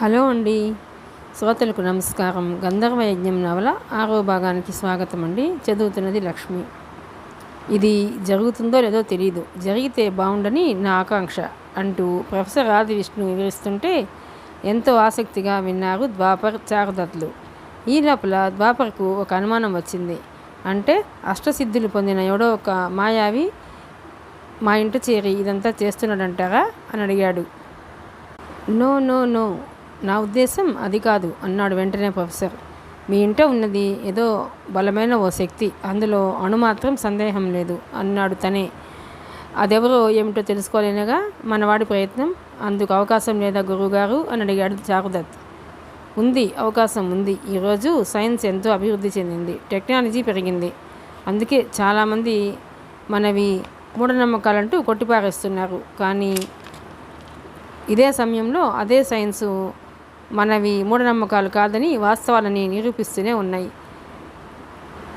Hello అండి, శ్రోతలకు నమస్కారం. గంధర్వ యజ్ఞం నవల 6వ భాగానికి స్వాగతం అండి. చదువుతున్నది లక్ష్మి. ఇది జరుగుతుందో లేదో తెలియదు, జరిగితే బాగుండని నా ఆకాంక్ష అంటూ ప్రొఫెసర్ ఆది విష్ణు వివరిస్తుంటే ఎంతో ఆసక్తిగా విన్నారు ద్వాపర్ చారుదత్లు. ఈ లోపల ద్వాపర్కు ఒక అనుమానం వచ్చింది. అంటే అష్టసిద్ధులు పొందిన ఎవడో ఒక మాయావి మా ఇంట చేరి ఇదంతా చేస్తున్నాడంటారా అని అడిగాడు. నో నో నో, నా ఉద్దేశం అది కాదు అన్నాడు వెంటనే ప్రొఫెసర్. మీ ఇంట ఉన్నది ఏదో బలమైన ఓ శక్తి, అందులో అణుమాత్రం సందేహం లేదు అన్నాడు తనే. అదెవరో ఏమిటో తెలుసుకోలేనగా మనవాడి ప్రయత్నం. అందుకు అవకాశం లేదా గురువుగారు అని అడిగాడు చారుదత్. ఉంది, అవకాశం ఉంది. ఈరోజు సైన్స్ ఎంతో అభివృద్ధి చెందింది, టెక్నాలజీ పెరిగింది. అందుకే చాలామంది మనవి మూఢనమ్మకాలంటూ కొట్టిపారేస్తున్నారు. కానీ ఇదే సమయంలో అదే సైన్సు మనవి మూఢనమ్మకాలు కాదని వాస్తవాలని నిరూపిస్తూనే ఉన్నాయి.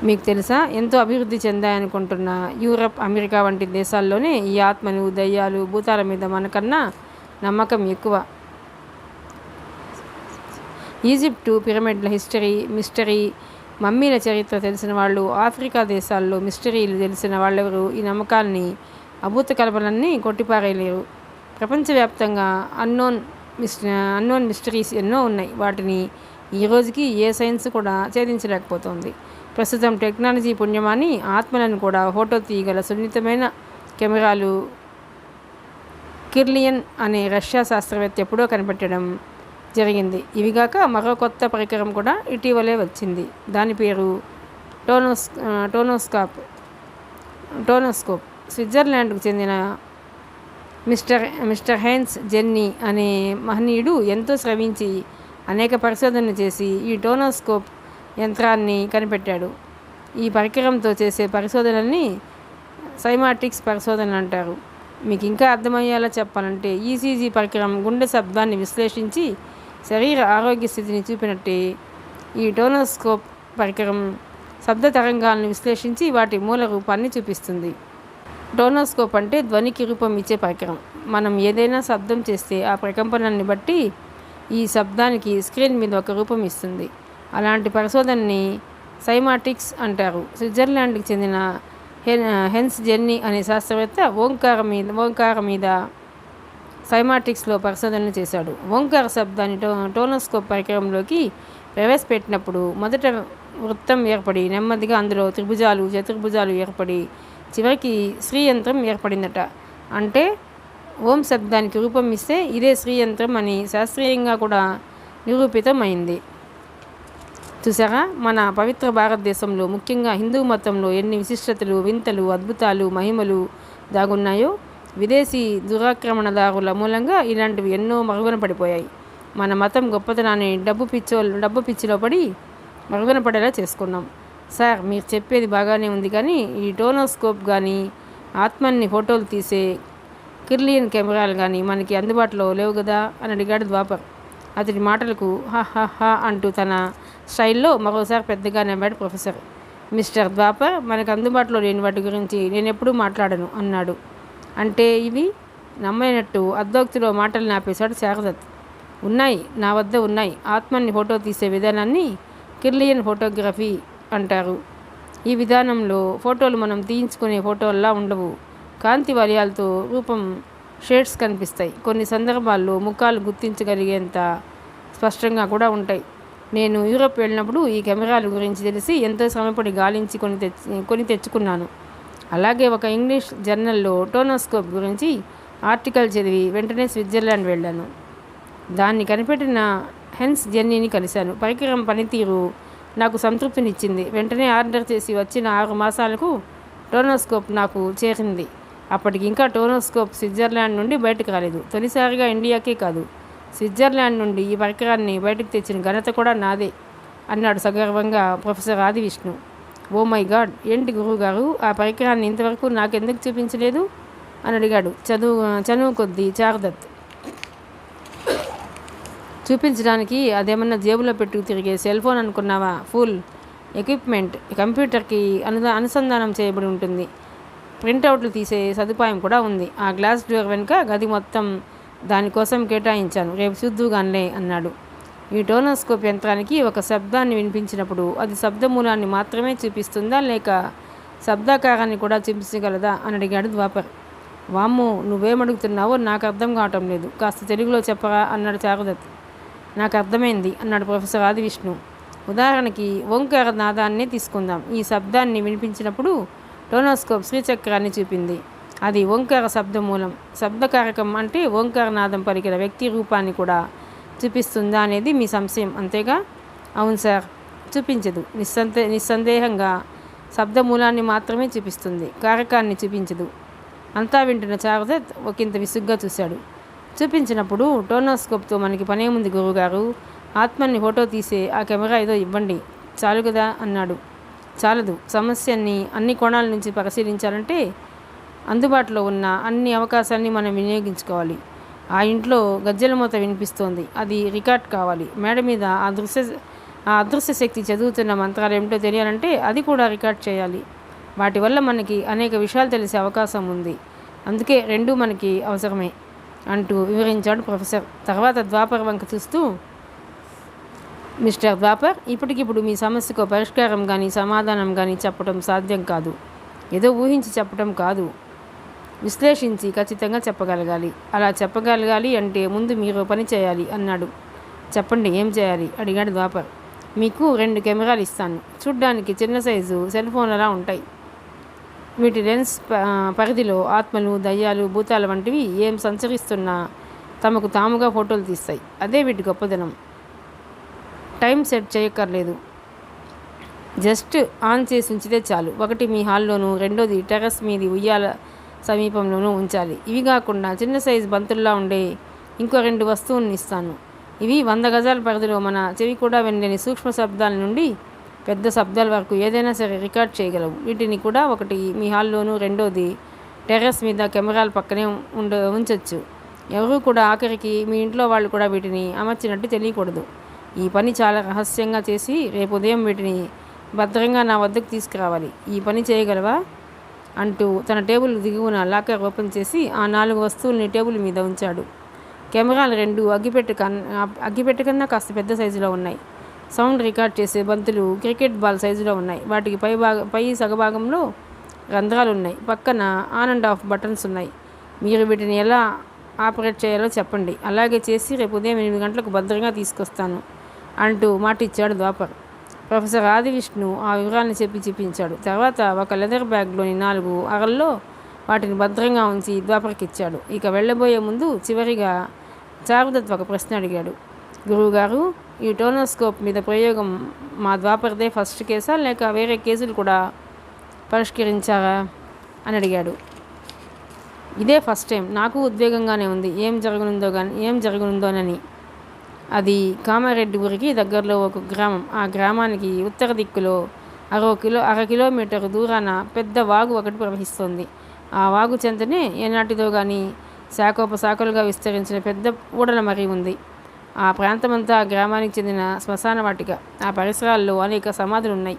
మీకు తెలుసా, ఎంతో అభివృద్ధి చెందాయనుకుంటున్న యూరప్, అమెరికా వంటి దేశాల్లోనే ఈ ఆత్మలు, దయ్యాలు, భూతాల మీద మనకన్నా నమ్మకం ఎక్కువ. ఈజిప్టు పిరమిడ్ల మిస్టరీ, మమ్మీల చరిత్ర తెలిసిన వాళ్ళు, ఆఫ్రికా దేశాల్లో మిస్టరీలు తెలిసిన వాళ్ళెవరు ఈ నమ్మకాలని, అభూత కల్పనల్ని కొట్టిపారేయలేరు. ప్రపంచవ్యాప్తంగా అన్నోన్ మిస్టరీస్ ఎన్నో ఉన్నాయి. వాటిని ఈ రోజుకి ఏ సైన్స్ కూడా ఛేదించలేకపోతుంది. ప్రస్తుతం టెక్నాలజీ పుణ్యమాని ఆత్మలను కూడా ఫోటో తీయగల సున్నితమైన కెమెరాలు కిర్లియన్ అనే రష్యా శాస్త్రవేత్త ఎప్పుడో కనిపెట్టడం జరిగింది. ఇవిగాక మరో కొత్త పరికరం కూడా ఇటీవలే వచ్చింది. దాని పేరు టోనోస్కోప్. స్విట్జర్లాండ్కు చెందిన మిస్టర్ హెన్స్ జెన్నీ అనే మహనీయుడు ఎంతో శ్రమించి అనేక పరిశోధనలు చేసి ఈ టోనోస్కోప్ యంత్రాన్ని కనిపెట్టాడు. ఈ పరికరంతో చేసే పరిశోధనల్ని సైమాటిక్స్ పరిశోధనలు అంటారు. మీకు ఇంకా అర్థమయ్యేలా చెప్పాలంటే ఈసీజీ పరికరం గుండె శబ్దాన్ని విశ్లేషించి శరీర ఆరోగ్య స్థితిని చూపినట్టే ఈ టోనోస్కోప్ పరికరం శబ్ద తరంగాలను విశ్లేషించి వాటి మూల రూపాన్ని చూపిస్తుంది. టోనోస్కోప్ అంటే ధ్వనికి రూపం ఇచ్చే పరికరం. మనం ఏదైనా శబ్దం చేస్తే ఆ ప్రకంపనాన్ని బట్టి ఈ శబ్దానికి స్క్రీన్ మీద ఒక రూపం ఇస్తుంది. అలాంటి పరిశోధనని సైమాటిక్స్ అంటారు. స్విట్జర్లాండ్కి చెందిన హెన్స్ జెన్నీ అనే శాస్త్రవేత్త ఓంకార మీద సైమాటిక్స్లో పరిశోధనలు చేశాడు. ఓంకార శబ్దాన్ని టోనోస్కోప్ పరికరంలోకి ప్రవేశపెట్టినప్పుడు మొదట వృత్తం ఏర్పడి నెమ్మదిగా అందులో త్రిభుజాలు, చతుర్భుజాలు ఏర్పడి చివరికి శ్రీయంత్రం ఏర్పడిందట. అంటే ఓం శబ్దానికి రూపం ఇస్తే ఇదే శ్రీయంత్రం అని శాస్త్రీయంగా కూడా నిరూపితం అయింది. చూసారా, మన పవిత్ర భారతదేశంలో ముఖ్యంగా హిందూ మతంలో ఎన్ని విశిష్టతలు, వింతలు, అద్భుతాలు, మహిమలు దాగున్నాయో. విదేశీ దురాక్రమణదారుల మూలంగా ఇలాంటివి ఎన్నో మరుగున పడిపోయాయి. మన మతం గొప్పతనాన్ని డబ్బు పిచ్చిలో పడి మరుగున పడేలా చేసుకున్నాం. సార్, మీరు చెప్పేది బాగానే ఉంది, కానీ ఈ టోనోస్కోప్ కానీ ఆత్మని ఫోటోలు తీసే కిర్లియన్ కెమెరాలు కానీ మనకి అందుబాటులో లేవు కదా అని అడిగాడు ద్వాపర్. అతడి మాటలకు హా అంటూ తన స్టైల్లో మరోసారి పెద్దగా నవ్వాడు ప్రొఫెసర్. మిస్టర్ ద్వాపర్, మనకు అందుబాటులో లేని వాటి గురించి నేను ఎప్పుడూ మాట్లాడను అన్నాడు. అంటే ఇవి నమ్మనట్టు అర్ధోక్తిలో మాటలు నాపేశాడు చారుదత్. ఉన్నాయి, నా వద్ద ఉన్నాయి. ఆత్మని ఫోటో తీసే విధానాన్ని కిర్లియన్ ఫోటోగ్రఫీ అంటారు. ఈ విధానంలో ఫోటోలు మనం తీయించుకునే ఫోటోల్లా ఉండవు. కాంతి వలయాలతో రూపం షేడ్స్ కనిపిస్తాయి. కొన్ని సందర్భాల్లో ముఖాలు గుర్తించగలిగేంత స్పష్టంగా కూడా ఉంటాయి. నేను యూరప్ వెళ్ళినప్పుడు ఈ కెమెరాల గురించి తెలిసి ఎంతో శ్రమపడి గాలించి కొని తెచ్చుకున్నాను. అలాగే ఒక ఇంగ్లీష్ జర్నల్లో టోనోస్కోప్ గురించి ఆర్టికల్ చదివి వెంటనే స్విట్జర్లాండ్ వెళ్ళాను. దాన్ని కనిపెట్టిన హెన్స్ జెన్నీని కలిశాను. పరికరం పనితీరు నాకు సంతృప్తినిచ్చింది. వెంటనే ఆర్డర్ చేసి వచ్చిన 6 మాసాలకు టోనోస్కోప్ నాకు చేరింది. అప్పటికి ఇంకా టోనోస్కోప్ స్విట్జర్లాండ్ నుండి బయటకు రాలేదు. తొలిసారిగా ఇండియాకే కాదు, స్విట్జర్లాండ్ నుండి ఈ పరికరాన్ని బయటకు తెచ్చిన ఘనత కూడా నాదే అన్నాడు సగర్వంగా ప్రొఫెసర్ ఆది విష్ణు. ఓ మై గాడ్, ఏంటి గురువుగారు, ఆ పరికరాన్ని ఇంతవరకు నాకెందుకు చూపించలేదు అని అడిగాడు చనువు కొద్దీ చారుదత్. చూపించడానికి అదేమన్నా జేబులో పెట్టుకు తిరిగే సెల్ ఫోన్ అనుకున్నావా? ఫుల్ ఎక్విప్మెంట్, కంప్యూటర్కి అనుసంధానం చేయబడి ఉంటుంది. ప్రింటౌట్లు తీసే సదుపాయం కూడా ఉంది. ఆ గ్లాస్ డోర్ వెనుక గది మొత్తం దానికోసం కేటాయించాను, రేపు చూద్దుగానిలే అన్నాడు. ఈ టోనోస్కోప్ యంత్రానికి ఒక శబ్దాన్ని వినిపించినప్పుడు అది శబ్దమూలాన్ని మాత్రమే చూపిస్తుందా లేక శబ్దాకారాన్ని కూడా చూపించగలదా అని అడిగాడు ద్వాపర్. వామ్మో, నువ్వేమడుగుతున్నావో నాకు అర్థం కావటం లేదు, కాస్త తెలుగులో చెప్పరా అన్నాడు చారుదత్. నాకు అర్థమైంది అన్నాడు ప్రొఫెసర్ ఆదివిష్ణు. ఉదాహరణకి ఓంకార నాదాన్నే తీసుకుందాం. ఈ శబ్దాన్ని వినిపించినప్పుడు టోనోస్కోప్ శ్రీచక్రాన్ని చూపింది. అది ఓంకార శబ్దమూలం. శబ్దకారకం అంటే ఓంకార నాదం పలికిన వ్యక్తి రూపాన్ని కూడా చూపిస్తుందా అనేది మీ సంశయం, అంతేగా? అవును సార్, చూపించదు. నిస్సందేహంగా శబ్దమూలాన్ని మాత్రమే చూపిస్తుంది, కారకాన్ని చూపించదు. అంతా వింటున్న చారుదత్ ఒకంత విసుగ్గా చూశాడు. చూపించినప్పుడు టోనోస్కోప్తో మనకి పనేముంది గురువుగారు, ఆత్మని ఫోటో తీసే ఆ కెమెరా ఏదో ఇవ్వండి చాలు కదా అన్నాడు. చాలదు, సమస్యని అన్ని కోణాల నుంచి పరిశీలించాలంటే అందుబాటులో ఉన్న అన్ని అవకాశాలని మనం వినియోగించుకోవాలి. ఆ ఇంట్లో గజ్జెల మూత వినిపిస్తోంది, అది రికార్డ్ కావాలి. మేడ మీద ఆ అదృశ్య శక్తి చదువుతున్న మంత్రాలు ఏమిటో తెలియాలంటే అది కూడా రికార్డ్ చేయాలి. వాటి వల్ల మనకి అనేక విషయాలు తెలిసే అవకాశం ఉంది. అందుకే రెండూ మనకి అవసరమే అంటూ వివరించాడు ప్రొఫెసర్. తర్వాత ద్వాపర్ వంక చూస్తూ, మిస్టర్ ద్వాపర్, ఇప్పటికిప్పుడు మీ సమస్యకు పరిష్కారం కానీ సమాధానం కానీ చెప్పడం సాధ్యం కాదు. ఏదో ఊహించి చెప్పడం కాదు, విశ్లేషించి ఖచ్చితంగా చెప్పగలగాలి. అలా చెప్పగలగాలి అంటే ముందు మీరు పని చేయాలి అన్నాడు. చెప్పండి, ఏం చేయాలి అడిగాడు ద్వాపర్. మీకు 2 కెమెరాలు ఇస్తాను. చూడ్డానికి చిన్న సైజు సెల్ ఫోన్లలా ఉంటాయి. వీటి లెన్స్ పరిధిలో ఆత్మలు, దయ్యాలు, భూతాలు వంటివి ఏం సంచరిస్తున్నా తమకు తాముగా ఫోటోలు తీస్తాయి. అదే వీటి గొప్పదనం. టైం సెట్ చేయక్కర్లేదు, జస్ట్ ఆన్ చేసి ఉంచితే చాలు. ఒకటి మీ హాల్లోనూ, రెండోది టెర్రస్ మీది ఉయ్యాల సమీపంలోనూ ఉంచాలి. ఇవి కాకుండా చిన్న సైజు బంతుల్లా ఉండే ఇంకో 2 వస్తువులను ఇస్తాను. ఇవి 100 గజాల పరిధిలో మన చెవి కూడా వినలేని సూక్ష్మ శబ్దాల నుండి పెద్ద శబ్దాల వరకు ఏదైనా సరే రికార్డ్ చేయగలవు. వీటిని కూడా ఒకటి మీ హాల్లోనూ, రెండోది టెర్రస్ మీద కెమెరాల పక్కనే ఉంచవచ్చు. ఎవరు కూడా ఆఖరికి మీ ఇంట్లో వాళ్ళు కూడా వీటిని అమర్చినట్టు తెలియకూడదు. ఈ పని చాలా రహస్యంగా చేసి రేపు ఉదయం వీటిని భద్రంగా నా వద్దకు తీసుకురావాలి. ఈ పని చేయగలవా అంటూ తన టేబుల్ దిగువన లాకర్ ఓపెన్ చేసి ఆ 4 వస్తువుల్ని టేబుల్ మీద ఉంచాడు. కెమెరాలు 2 అగ్గిపెట్టె కన్నా కాస్త పెద్ద సైజులో ఉన్నాయి. సౌండ్ రికార్డ్ చేసే బంతులు క్రికెట్ బాల్ సైజులో ఉన్నాయి. వాటికి పై సగభాగంలో రంధ్రాలు ఉన్నాయి. పక్కన ఆన్ అండ్ ఆఫ్ బటన్స్ ఉన్నాయి. మీరు వీటిని ఎలా ఆపరేట్ చేయాలో చెప్పండి, అలాగే చేసి రేపు ఉదయం 8 గంటలకు భద్రంగా తీసుకొస్తాను అంటూ మాటిచ్చాడు ద్వాపర్. ప్రొఫెసర్ ఆదివిష్ణు ఆ వివరాలను చూపించాడు. తర్వాత ఒక లెదర్ బ్యాగ్లోని 4 అరల్లో వాటిని భద్రంగా ఉంచి ద్వాపర్కి ఇచ్చాడు. ఇక వెళ్ళబోయే ముందు చివరిగా చారుదత్ ఒక ప్రశ్న అడిగాడు. గురువుగారు, ఈ టోనోస్కోప్ మీద ప్రయోగం మా ద్వాపర్దే ఫస్ట్ కేసా లేక వేరే కేసులు కూడా పరిష్కరించారా అని అడిగాడు. ఇదే ఫస్ట్ టైం. నాకు ఉద్వేగంగానే ఉంది, ఏం జరగనుందోనని. అది కామారెడ్డి ఊరికి దగ్గరలో ఒక గ్రామం. ఆ గ్రామానికి ఉత్తర దిక్కులో 1/2 కిలోమీటర్ దూరాన పెద్ద వాగు ఒకటి ప్రవహిస్తోంది. ఆ వాగు చెంతనే ఏనాటిదో కానీ శాఖోపశాఖలుగా విస్తరించిన పెద్ద ఊడల మరీ ఉంది. ఆ ప్రాంతమంతా గ్రామానికి చెందిన శ్మశాన వాటిక. ఆ పరిసరాల్లో అనేక సమాధులున్నాయి.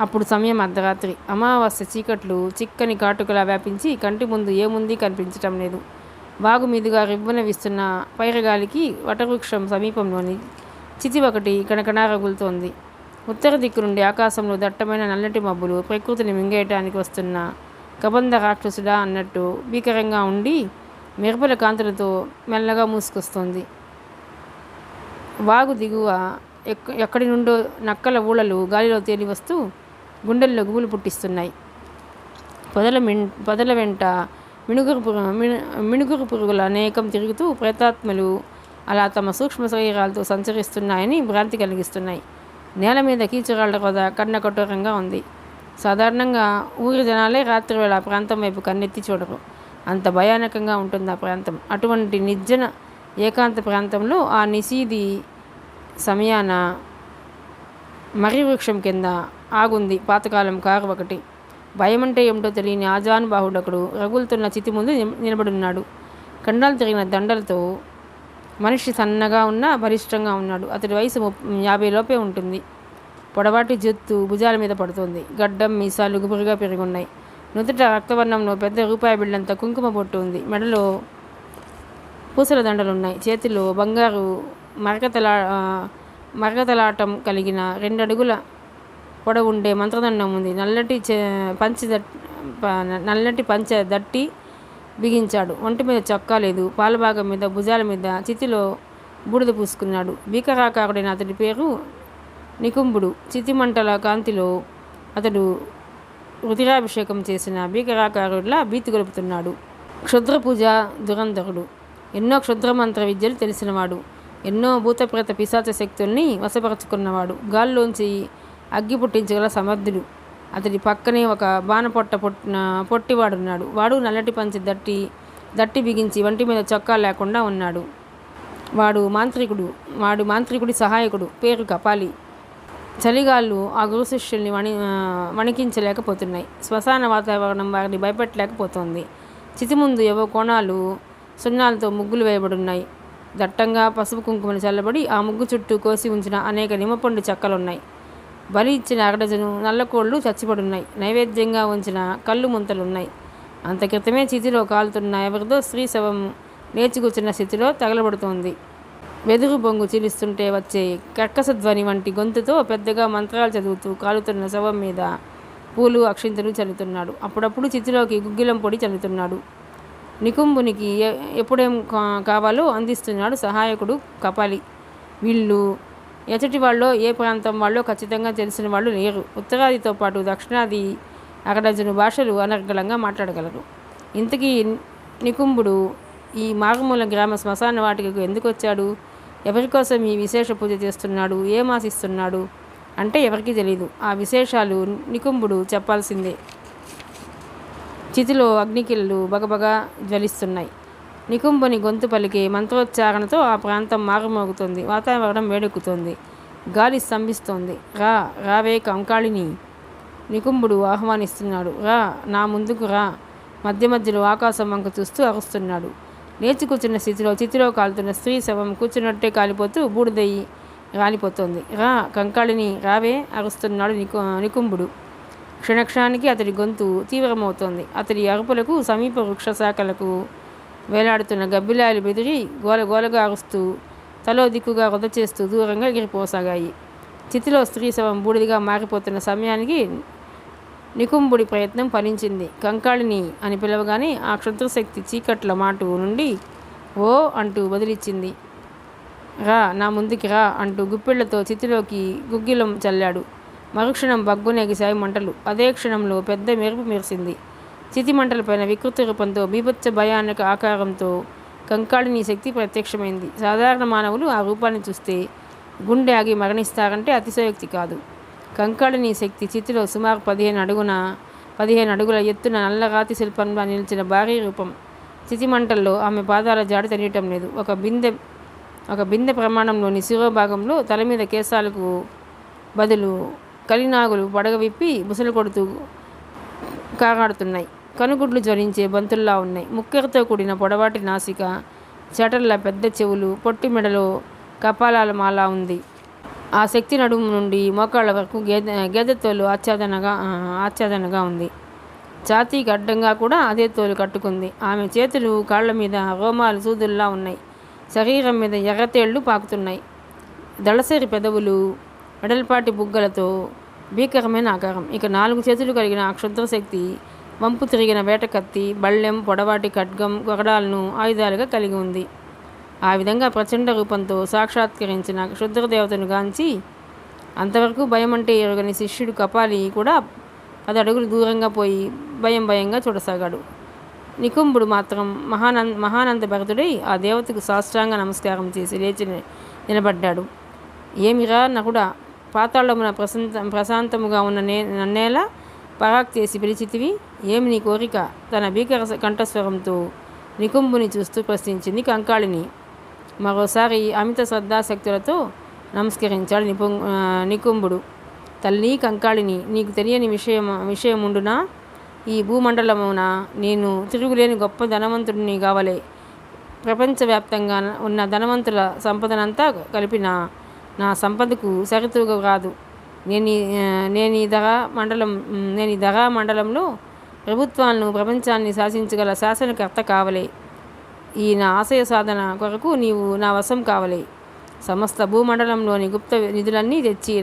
అప్పుడు సమయం అర్ధరాత్రి. అమావాస్య చీకట్లు చిక్కని కాటుకలా వ్యాపించి కంటి ముందు ఏముంది కనిపించటం లేదు. వాగు మీదుగా రివ్వున వీస్తున్న పైరగాలికి వటవృక్షం సమీపంలోని చితి ఒకటి కణకణా రగులుతోంది. ఉత్తర దిక్కు నుండి ఆకాశంలో దట్టమైన నల్లటి మబ్బులు ప్రకృతిని మింగేయటానికి వస్తున్న కబంధ రాక్షసుడా అన్నట్టు భీకరంగా ఉండి మెరుపుల కాంతులతో మెల్లగా మూసుకొస్తోంది. వాగు దిగువ ఎక్కడి నుండో నక్కల ఊళ్ళలు గాలిలో తేలి వస్తూ గుండెల్లో గుబులు పుట్టిస్తున్నాయి. పొదల వెంట మిణుగురు పురుగుల అనేకం తిరుగుతూ ప్రేతాత్మలు అలా తమ సూక్ష్మ శరీరాలతో సంచరిస్తున్నాయని భ్రాంతి కలిగిస్తున్నాయి. నేల మీద కీచురాళ్ల కొద కన్న కఠోరంగా ఉంది. సాధారణంగా ఊరి జనాలే రాత్రివేళ ఆ ప్రాంతం వైపు కన్నెత్తి చూడరు. అంత భయానకంగా ఉంటుంది ఆ ప్రాంతం. అటువంటి నిర్జన ఏకాంత ప్రాంతంలో ఆ నిశీది సమయాన మర్రి వృక్షం కింద ఆగుంది పాతకాలం కారు ఒకటి. భయమంటే ఏమిటో తెలియని ఆజానుబాహుడొకడు రగులుతున్న చితి ముందు నిలబడున్నాడు. కండాలు తిరిగిన దండలతో మనిషి సన్నగా ఉన్నా బలిష్టంగా ఉన్నాడు. అతడి వయసు 50 లోపే ఉంటుంది. పొడవాటి జుత్తు భుజాల మీద పడుతుంది. గడ్డం మీసాలు గుబురుగా పెరుగున్నాయి. నుదుట రక్తవర్ణంలో పెద్ద రూపాయి బిళ్ళంత కుంకుమ బొట్టు ఉంది. మెడలో పూసల దండలున్నాయి. చేతిలో బంగారు మరకతలా మరకతలాటం కలిగిన 2 అడుగుల పొడవుండే మంత్రదండం ఉంది. నల్లటి పంచె దట్టి బిగించాడు. ఒంటి మీద చొక్కా లేదు. పాలభాగం మీద, భుజాల మీద చితిలో బూడిద పూసుకున్నాడు. భీకరాకారుడైన అతడి పేరు నికుంభుడు. చితిమంటల కాంతిలో అతడు రుధిరాభిషేకం చేసిన భీకరాకారుడిలా భీతి గొలుపుతున్నాడు. క్షుద్ర పూజ దురంధరుడు. ఎన్నో క్షుద్రమంత్ర విద్యలు తెలిసినవాడు. ఎన్నో భూతప్రేత పిశాచ శక్తుల్ని వశపరచుకున్నవాడు. గాల్లోంచి అగ్గి పుట్టించగల సమర్థుడు. అతడి పక్కనే ఒక పొట్టివాడున్నాడు. వాడు నల్లటి పంచి దట్టి బిగించి ఒంటి మీద చొక్కా లేకుండా ఉన్నాడు. వాడు మాంత్రికుడి సహాయకుడు. పేరు కపాలి. చలిగాళ్ళు ఆ గురు శిష్యుల్ని వణికించలేకపోతున్నాయి. శ్మశాన వాతావరణం వారిని భయపెట్టలేకపోతోంది. చితి ముందు ఏవో కోణాలు సున్నాలతో ముగ్గులు వేయబడున్నాయి. దట్టంగా పసుపు కుంకుమలు చల్లబడి ఆ ముగ్గు చుట్టూ కోసి ఉంచిన అనేక నిమ్మపండు చెక్కలున్నాయి. బలి ఇచ్చిన 1 డజను నల్లకోళ్లు చచ్చిపడున్నాయి. నైవేద్యంగా ఉంచిన కళ్ళు ముంతలున్నాయి. అంత క్రితమే చితిలో కాలుతున్న ఎవరిదో స్త్రీ శవం లేచి కూర్చున్న స్థితిలో తగలబడుతోంది. వెదురు బొంగు చీలిస్తుంటే వచ్చే కర్కశ ధ్వని వంటి గొంతుతో పెద్దగా మంత్రాలు చదువుతూ కాలుతున్న శవం మీద పూలు అక్షింతలు చల్లుతున్నాడు. అప్పుడప్పుడు చితిలోకి గుగ్గిలం పొడి చల్లుతున్నాడు. నికుంభునికి ఎప్పుడేం కావాలో అందిస్తున్నాడు సహాయకుడు కపాలి. వీళ్ళు ఎచటి వాళ్ళో ఏ ప్రాంతం వాళ్ళో ఖచ్చితంగా తెలిసిన వాళ్ళు లేరు. ఉత్తరాదితో పాటు దక్షిణాది 1 డజను భాషలు అనర్గళంగా మాట్లాడగలరు. ఇంతకీ నికుంభుడు ఈ మారుమూల గ్రామ శ్మశాన వాటికకు ఎందుకు వచ్చాడు? ఎవరికోసం ఈ విశేష పూజ చేస్తున్నాడు? ఏం ఆశిస్తున్నాడు అంటే ఎవరికీ తెలియదు. ఆ విశేషాలు నికుంభుడు చెప్పాల్సిందే. చితిలో అగ్నికిళ్ళు బగబగా జ్వలిస్తున్నాయి. నికుంభుని గొంతు పలికే మంత్రోచ్చారణతో ఆ ప్రాంతం మారుమోగుతోంది. వాతావరణం వేడెక్కుతోంది. గాలి స్తంభిస్తోంది. రావే కంకాళిని! నికుంభుడు ఆహ్వానిస్తున్నాడు. నా ముందుకు రా! మధ్య మధ్యలో ఆకాశం వంక చూస్తూ అరుస్తున్నాడు. లేచి కూర్చున్న స్థితిలో చితిలో కాలుతున్న స్త్రీ శవం కూర్చున్నట్టే కాలిపోతూ బూడిదయ్యి రాలిపోతోంది. కంకాళిని రావే! అరుస్తున్నాడు నికుంభుడు. క్షణక్షణానికి అతడి గొంతు తీవ్రమవుతోంది. అతడి అరుపులకు సమీప వృక్ష శాఖలకు వేలాడుతున్న గబ్బిలాయలు బెదిరి గోలగోలగా అరుస్తూ తలో దిక్కుగా వృధ చేస్తూ దూరంగా ఎగిరిపోసాగాయి. చితిలో స్త్రీ శవం బూడిదిగా మారిపోతున్న సమయానికి నికుంభుడి ప్రయత్నం ఫలించింది. కంకాళిని అని పిలవగానే ఆ క్షుద్రశక్తి చీకట్ల మాటు నుండి ఓ అంటూ బదిలిచ్చింది. నా ముందుకి రా అంటూ గుప్పిళ్లతో చితిలోకి గుగ్గిలం చల్లాడు. మరుక్షణం బగ్గునేగిశాయి మంటలు. అదే క్షణంలో పెద్ద మెరుపు మెరిసింది. చితి మంటలపైన వికృత రూపంతో బీభత్స భయానక ఆకారంతో కంకాళిని శక్తి ప్రత్యక్షమైంది. సాధారణ మానవులు ఆ రూపాన్ని చూస్తే గుండె ఆగి మరణిస్తారంటే అతిశయోక్తి కాదు. కంకాళిని శక్తి చితిలో సుమారు 15 అడుగుల ఎత్తున నల్లరాతి శిల్పంగా నిలిచిన భారీ రూపం. చితి మంటల్లో ఆమె పాదాల జాడి తెలియటం లేదు. ఒక బిందె ప్రమాణంలోని శిరోభాగంలో తల మీద కేశాలకు బదులు కలినాగులు పడగ విప్పి బుసలు కొడుతూ కాగాడుతున్నాయి. కనుగుడ్లు జ్వలించే బంతుల్లా ఉన్నాయి. ముక్కెరతో కూడిన పొడవాటి నాసిక, చెటల్ల పెద్ద చెవులు, పొట్టి మెడలో కపాలాల మాల ఉంది. ఆ శక్తి నడుము నుండి మోకాళ్ళ వరకు గేదె తోలు ఆచ్ఛాదనగా ఉంది. ఛాతీకి అడ్డంగా కూడా అదే తోలు కట్టుకుంది. ఆమె చేతులు కాళ్ల మీద రోమాలు సూదుల్లా ఉన్నాయి. శరీరం మీద ఎర్రతేళ్లు పాకుతున్నాయి. దళసరి పెదవులు, వెడల్పాటి బుగ్గలతో భీకరమైన ఆకారం. ఇక 4 చేతులు కలిగిన ఆ క్షుద్రశక్తి వంపు తిరిగిన వేటకత్తి, బళ్ళెం, పొడవాటి ఖడ్గం, కొరడాలను ఆయుధాలుగా కలిగి ఉంది. ఆ విధంగా ప్రచండ రూపంతో సాక్షాత్కరించిన క్షుద్రదేవతను గాంచి అంతవరకు భయం అంటే ఎరుగని శిష్యుడు కపాలి కూడా 10 అడుగులు దూరంగా పోయి భయంగా చూడసాగాడు. నికుంభుడు మాత్రం మహానంద భరతుడై ఆ దేవతకు సాష్టాంగ నమస్కారం చేసి లేచి నిలబడ్డాడు. ఏమిరా నకుడా, పాతాళమున ప్రశాంతముగా ఉన్న నన్నేలా పరాక్ చేసి పిలిచితివి? ఏమి నీ కోరిక? తన భీకర కంఠస్వరంతో నికుంభుని చూస్తూ ప్రశ్నించింది కంకాళిని. మరోసారి అమిత శ్రద్ధాశక్తులతో నమస్కరించాడు నికుంభుడు. తల్లి కంకాళిని, నీకు తెలియని విషయముండునా? ఈ భూమండలమున నేను తిరుగులేని గొప్ప ధనవంతుడిని కావలే. ప్రపంచవ్యాప్తంగా ఉన్న ధనవంతుల సంపదనంతా కలిపిన నా సంపదకు సరితూగ రాదు. నేను ఈ ధరా మండలంలో ప్రభుత్వాలను, ప్రపంచాన్ని శాసించగల శాసనకర్త కావలే. ఈ నా ఆశయ సాధన కొరకు నీవు నా వశం కావలే. సమస్త భూమండలంలోని గుప్త నిధులన్నీ తెచ్చి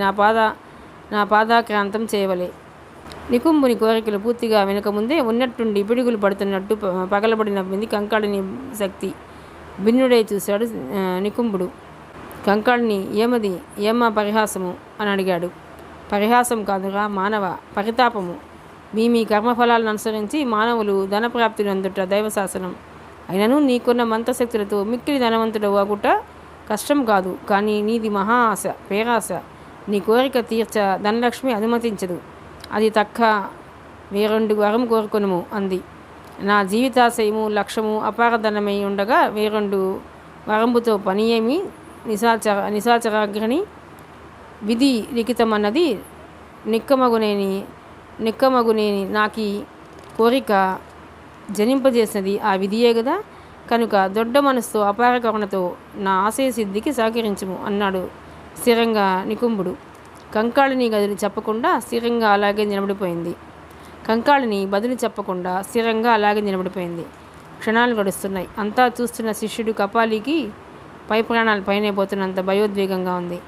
నా పాదాక్రాంతం చేయవలే. నికుంభుని కోరికలు పూర్తిగా వెనుకముందే ఉన్నట్టుండి పిడుగులు పడుతున్నట్టు పగలబడినది కంకాళిని శక్తి. భిన్నుడై చూశాడు నికుంభుడు. కంకాళిని ఏమది, ఏమా పరిహాసము అని అడిగాడు. పరిహాసం కాదురా మానవ, పరితాపము. మీ కర్మఫలాలను అనుసరించి మానవులు ధనప్రాప్తిని అందుట దైవశాసనం. అయినను నీకున్న మంత్రశక్తులతో మిక్కిలి ధనవంతుడు అగుట కష్టం కాదు. కానీ నీది మహా ఆశ, పేరాశ. నీ కోరిక తీర్చ ధనలక్ష్మి అనుమతించదు. అది తక్క వేరొండు వరం కోరుకొనుము అంది. నా జీవితాశయము లక్ష్యము అపారధనమై ఉండగా వేరొండు వరంబుతో పని ఏమి? నిశాచరాగ్రని విధి లిఖితమన్నది నిక్కమగునేని నాకీ కోరిక జనింపజేసినది ఆ విధియే కదా. కనుక దొడ్డ మనసుతో అపార కరుణతో నా ఆశయ సిద్ధికి సహకరించుము అన్నాడు స్థిరంగా నికుంభుడు. కంకాళిని గదిని చెప్పకుండా స్థిరంగా అలాగే నిలబడిపోయింది. క్షణాలు గడుస్తున్నాయి. అంతా చూస్తున్న శిష్యుడు కపాలికి పై ప్రాణాలు పైనే పోతున్నంత భయోద్వేగంగా ఉంది.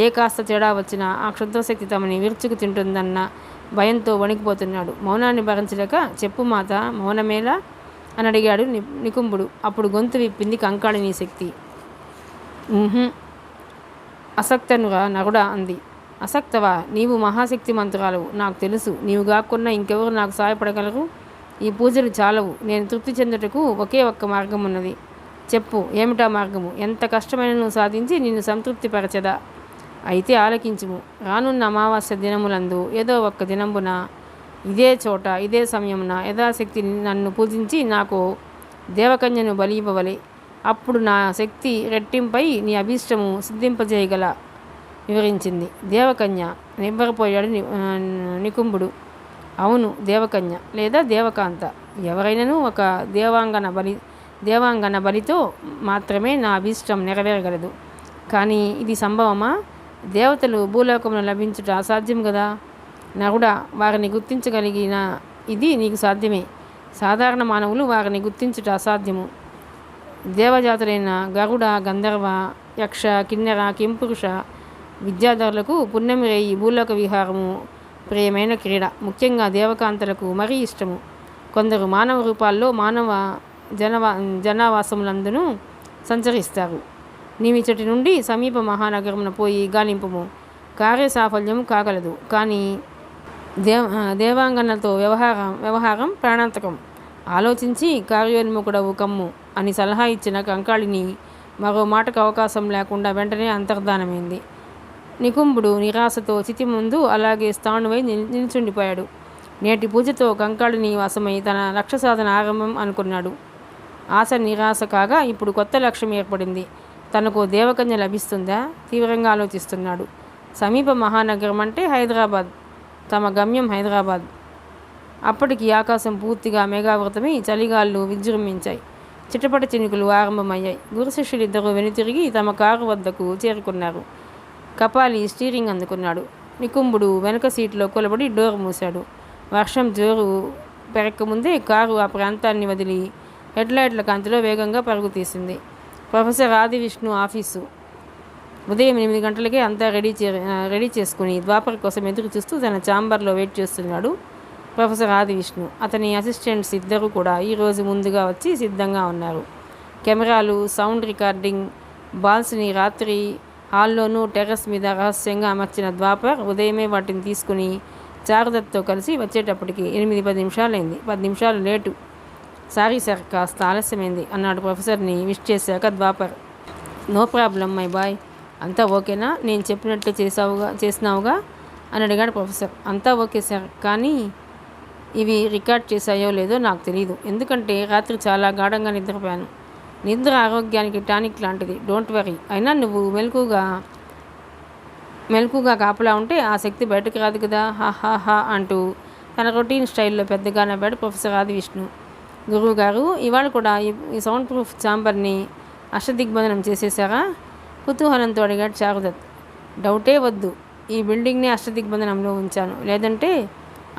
ఏ కాస్త తేడా వచ్చినా ఆ క్షుద్రశక్తి తమని విరుచుకు తింటుందన్న భయంతో వణికిపోతున్నాడు. మౌనాన్ని భరించలేక చెప్పు మాత, మౌనమేలా అని అడిగాడు నికుంభుడు. అప్పుడు గొంతు విప్పింది కంకాళిని శక్తి. అసక్తనుగా నగుడా అంది. అసక్తవా? నీవు మహాశక్తి మంత్రాలవు, నాకు తెలుసు. నీవు కాకున్నా ఇంకెవరు నాకు సహాయపడగలరు? ఈ పూజలు చాలవు. నేను తృప్తి చెందుటకు ఒకే ఒక్క మార్గం ఉన్నది. చెప్పు, ఏమిటా మార్గము? ఎంత కష్టమైన నువ్వు సాధించి నిన్ను సంతృప్తిపరచదా? అయితే ఆలకించుము. రానున్న అమావాస్య దినములందు ఏదో ఒక్క దినంబున ఇదే చోట ఇదే సమయమున యథాశక్తి నన్ను పూజించి నాకు దేవకన్యను బలి ఇవ్వవలే. అప్పుడు నా శక్తి రెట్టింపై నీ అభీష్టము సిద్ధింపజేయగల వివరించింది. దేవకన్య నివ్వరపోయాడు నికుంభుడు. అవును, దేవకన్య లేదా దేవకాంత. ఎవరైనాను ఒక దేవాంగన బలితో మాత్రమే నా అభీష్టం నెరవేరగలదు. కానీ ఇది సంభవమా? దేవతలు భూలోకంలో లభించుట అసాధ్యం కదా. నగుడా, వారిని గుర్తించగలిగిన ఇది నీకు సాధ్యమే. సాధారణ మానవులు వారిని గుర్తించుట అసాధ్యము. దేవజాతులైన గరుడ, గంధర్వ, యక్ష, కిన్నెర, కింపురుష విద్యాధరులకు పున్నమి రేయి భూలోక విహారము ప్రియమైన క్రీడ. ముఖ్యంగా దేవకాంతలకు మరీ ఇష్టము. కొందరు మానవ రూపాల్లో మానవ జనావాసములందును సంచరిస్తారు. నీవిచటి నుండి సమీప మహానగరమున పోయి గాలింపుము. కార్యసాఫల్యం కాగలదు. కానీ దేవాంగనలతో వ్యవహారం ప్రాణాంతకం. ఆలోచించి కార్యోన్ముఖుడవు కమ్ము అని సలహా ఇచ్చిన కంకాళిని మరో మాటకు అవకాశం లేకుండా వెంటనే అంతర్ధానమైంది. నికుంభుడు నిరాశతో చితి ముందు అలాగే స్థాణువై నిల్చుండిపోయాడు. నేటి పూజతో కంకాళిని వాసమై తన లక్ష్య సాధన ఆరంభం అనుకున్నాడు. ఆశ నిరాశ కాగా ఇప్పుడు కొత్త లక్ష్యం ఏర్పడింది. తనకు దేవకన్య లభిస్తుందా? తీవ్రంగా ఆలోచిస్తున్నాడు. సమీప మహానగరం అంటే హైదరాబాద్. తమ గమ్యం హైదరాబాద్. అప్పటికి ఆకాశం పూర్తిగా మేఘావృతమై చలిగాళ్ళు విజృంభించాయి. చిటపట చినుకులు ఆరంభమయ్యాయి. గురు శిష్యులిద్దరూ వెనుతిరిగి తమ కారు వద్దకు చేరుకున్నారు. కపాలి స్టీరింగ్ అందుకున్నాడు. నికుంభుడు వెనక సీట్లో కొలబడి డోర్ మూశాడు. వర్షం జోరు పెరక్కముందే కారు ఆ ప్రాంతాన్ని వదిలి హెడ్లైట్ల కాంతిలో వేగంగా పరుగు తీసింది. Professor Adivishnu office. ఉదయం 8 గంటలకే అంతా రెడీ చేసుకుని ద్వాపర్ కోసం ఎదురు చూస్తూ తన ఛాంబర్లో వెయిట్ చేస్తున్నాడు ప్రొఫెసర్ ఆదివిష్ణు. అతని అసిస్టెంట్స్ ఇద్దరు కూడా ఈరోజు ముందుగా వచ్చి సిద్ధంగా ఉన్నారు. కెమెరాలు, సౌండ్ రికార్డింగ్ బాల్స్ని రాత్రి హాల్లోనూ టెర్రస్ మీద రహస్యంగా అమర్చిన ద్వాపర్ ఉదయమే వాటిని తీసుకుని చారుదత్తో కలిసి వచ్చేటప్పటికి 8-10 నిమిషాలైంది. 10 నిమిషాలు లేటు. సారీ సార్, కాస్త ఆలస్యమైంది అన్నాడు ప్రొఫెసర్ని విష్ చేశాక Dwapar. No problem my boy. అంతా ఓకేనా? నేను చెప్పినట్లే చేసినావుగా అని అడిగాడు ప్రొఫెసర్. అంతా ఓకే సార్, కానీ ఇవి రికార్డ్ చేశాయో లేదో నాకు తెలియదు. ఎందుకంటే రాత్రి చాలా గాఢంగా నిద్రపోయాను. నిద్ర ఆరోగ్యానికి టానిక్ లాంటిది. Don't worry. అయినా నువ్వు మెలకుగా కాపలా ఉంటే ఆ శక్తి బయటకు రాదు కదా. హా అంటూ తన రొటీన్ స్టైల్లో పెద్దగా నవ్వాడు ప్రొఫెసర్ ఆదివిష్ణు. గురువు గారు, ఇవాళ కూడా ఈ సౌండ్ ప్రూఫ్ ఛాంబర్ని అష్టదిగ్బంధనం చేసేసారా? కుతూహలంతో అడిగాడు చారుదత్. డౌటే వద్దు. ఈ బిల్డింగ్ని అష్టదిగ్బంధనంలో ఉంచాను. లేదంటే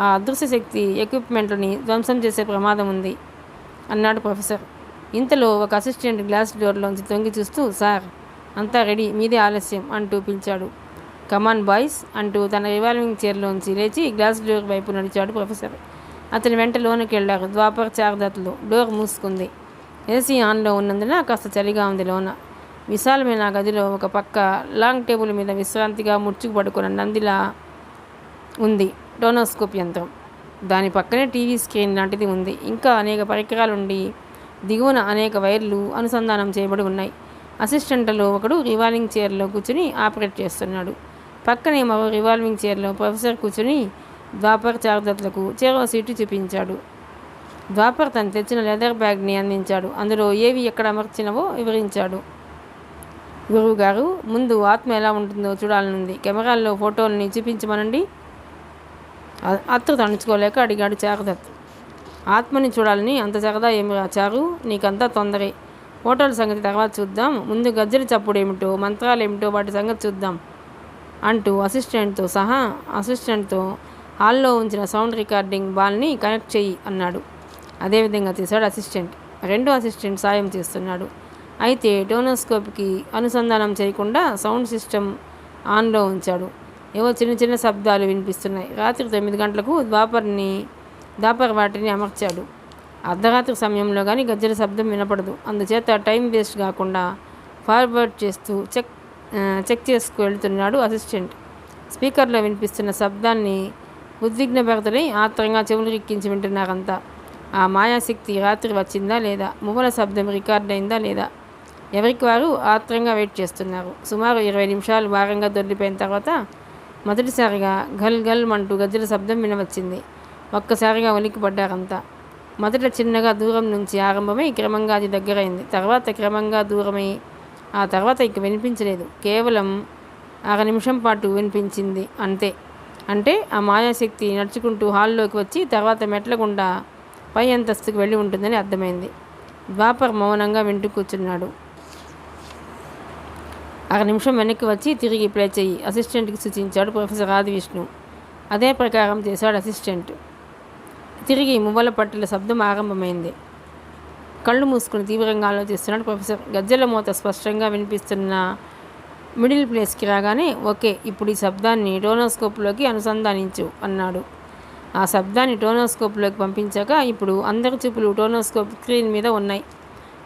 ఆ అదృశ్య శక్తి ఎక్విప్మెంట్ని ధ్వంసం చేసే ప్రమాదం ఉంది అన్నాడు ప్రొఫెసర్. ఇంతలో ఒక అసిస్టెంట్ గ్లాస్ డోర్లోంచి తొంగి చూస్తూ, సార్ అంతా రెడీ, మీదే ఆలస్యం అంటూ పిలిచాడు. కమాన్ బాయ్స్ అంటూ తన రివాల్వింగ్ చైర్లోంచి లేచి గ్లాస్ డోర్ వైపు నడిచాడు ప్రొఫెసర్. అతని వెంట లోనికి వెళ్ళారు ద్వాపర్ చార్దత్లు. డోర్ మూసుకుంది. ఏసీ ఆన్లో ఉన్నందున కాస్త చలిగా ఉంది లోన. విశాలమైన గదిలో ఒక పక్క లాంగ్ టేబుల్ మీద విశ్రాంతిగా ముడుచుకు పడుకున్న నందిలా ఉంది టోనోస్కోప్ యంత్రం. దాని పక్కనే టీవీ స్క్రీన్ లాంటిది ఉంది. ఇంకా అనేక పరికరాలుండి దిగువన అనేక వైర్లు అనుసంధానం చేయబడి ఉన్నాయి. అసిస్టెంట్లో ఒకడు రివాల్వింగ్ చైర్లో కూర్చుని ఆపరేట్ చేస్తున్నాడు. పక్కనే మరో రివాల్వింగ్ చైర్లో ప్రొఫెసర్ కూర్చుని ద్వాపర్ చార్దత్లకు చెరో సీటు చూపించాడు. ద్వాపర్ తను తెచ్చిన లెదర్ బ్యాగ్ని అందించాడు. అందులో ఏవి ఎక్కడ అమర్చినవో వివరించాడు. గురువుగారు, ముందు ఆత్మ ఎలా ఉంటుందో చూడాలనుంది. కెమెరాల్లో ఫోటోల్ని చూపించమనండి. ఆతృత అణుచుకోలేక అడిగాడు చార్దత్. ఆత్మని చూడాలని అంత సరదా ఏమి రాచారు? నీకంతా తొందరే. ఫోటోల సంగతి తర్వాత చూద్దాం. ముందు గజ్జల చప్పుడు ఏమిటో, మంత్రాలు ఏమిటో వాటి సంగతి చూద్దాం అంటూ అసిస్టెంట్తో హాల్లో ఉంచిన సౌండ్ రికార్డింగ్ బాల్ని కనెక్ట్ చెయ్యి అన్నాడు. అదేవిధంగా చేశాడు అసిస్టెంట్. రెండో అసిస్టెంట్ సాయం చేస్తున్నాడు. అయితే టోనోస్కోప్కి అనుసంధానం చేయకుండా సౌండ్ సిస్టమ్ ఆన్లో ఉంచాడు. ఏవో చిన్న చిన్న శబ్దాలు వినిపిస్తున్నాయి. రాత్రి 9 గంటలకు ద్వాపర్ వాటిని అమర్చాడు. అర్ధరాత్రి సమయంలో కానీ గజ్జల శబ్దం వినపడదు. అందుచేత టైం వేస్ట్ కాకుండా ఫార్వర్డ్ చేస్తూ చెక్ చేసుకు వెళ్తున్నాడు అసిస్టెంట్. స్పీకర్లో వినిపిస్తున్న శబ్దాన్ని ఉద్విగ్నభరితులై ఆత్రంగా చెవులు రిక్కించి వింటున్నారంతా. ఆ మాయాశక్తి రాత్రి వచ్చిందా లేదా, మువ్వల శబ్దం రికార్డ్ అయిందా లేదా, ఎవరికి వారు ఆత్రంగా వెయిట్ చేస్తున్నారు. సుమారు 20 నిమిషాలు భారంగా దొర్లిపోయిన తర్వాత మొదటిసారిగా గల్ గల్ అంటూ గజ్జల శబ్దం వినవచ్చింది. ఒక్కసారిగా ఉలిక్కిపడ్డారంతా. మొదట చిన్నగా దూరం నుంచి ఆరంభమై క్రమంగా అది దగ్గరైంది. తర్వాత క్రమంగా దూరమై ఆ తర్వాత ఇక వినిపించలేదు. కేవలం 1/2 నిమిషం పాటు వినిపించింది అంతే. అంటే ఆ మాయాశక్తి నడుచుకుంటూ హాల్లోకి వచ్చి తర్వాత మెట్ల గుండా పై అంతస్తుకు వెళ్ళి ఉంటుందని అర్థమైంది. ద్వాపర్ మౌనంగా వింటూ కూర్చున్నాడు. 1/2 నిమిషం వెనక్కి వచ్చి తిరిగి ప్లే చెయ్యి అసిస్టెంట్కి సూచించాడు ప్రొఫెసర్ ఆదివిష్ణు. అదే ప్రకారం చేశాడు అసిస్టెంట్. తిరిగి మువ్వల పట్టిల శబ్దం ఆరంభమైంది. కళ్ళు మూసుకుని తీవ్రంగా ఆలోచిస్తున్నాడు ప్రొఫెసర్. గజ్జల మూత స్పష్టంగా వినిపిస్తున్న మిడిల్ ప్లేస్కి రాగానే, ఓకే, ఇప్పుడు ఈ శబ్దాన్ని టోనోస్కోప్లోకి అనుసంధానించు అన్నాడు. ఆ శబ్దాన్ని టోనోస్కోప్లోకి పంపించాక ఇప్పుడు అందరి చూపులు టోనోస్కోప్ స్క్రీన్ మీద ఉన్నాయి.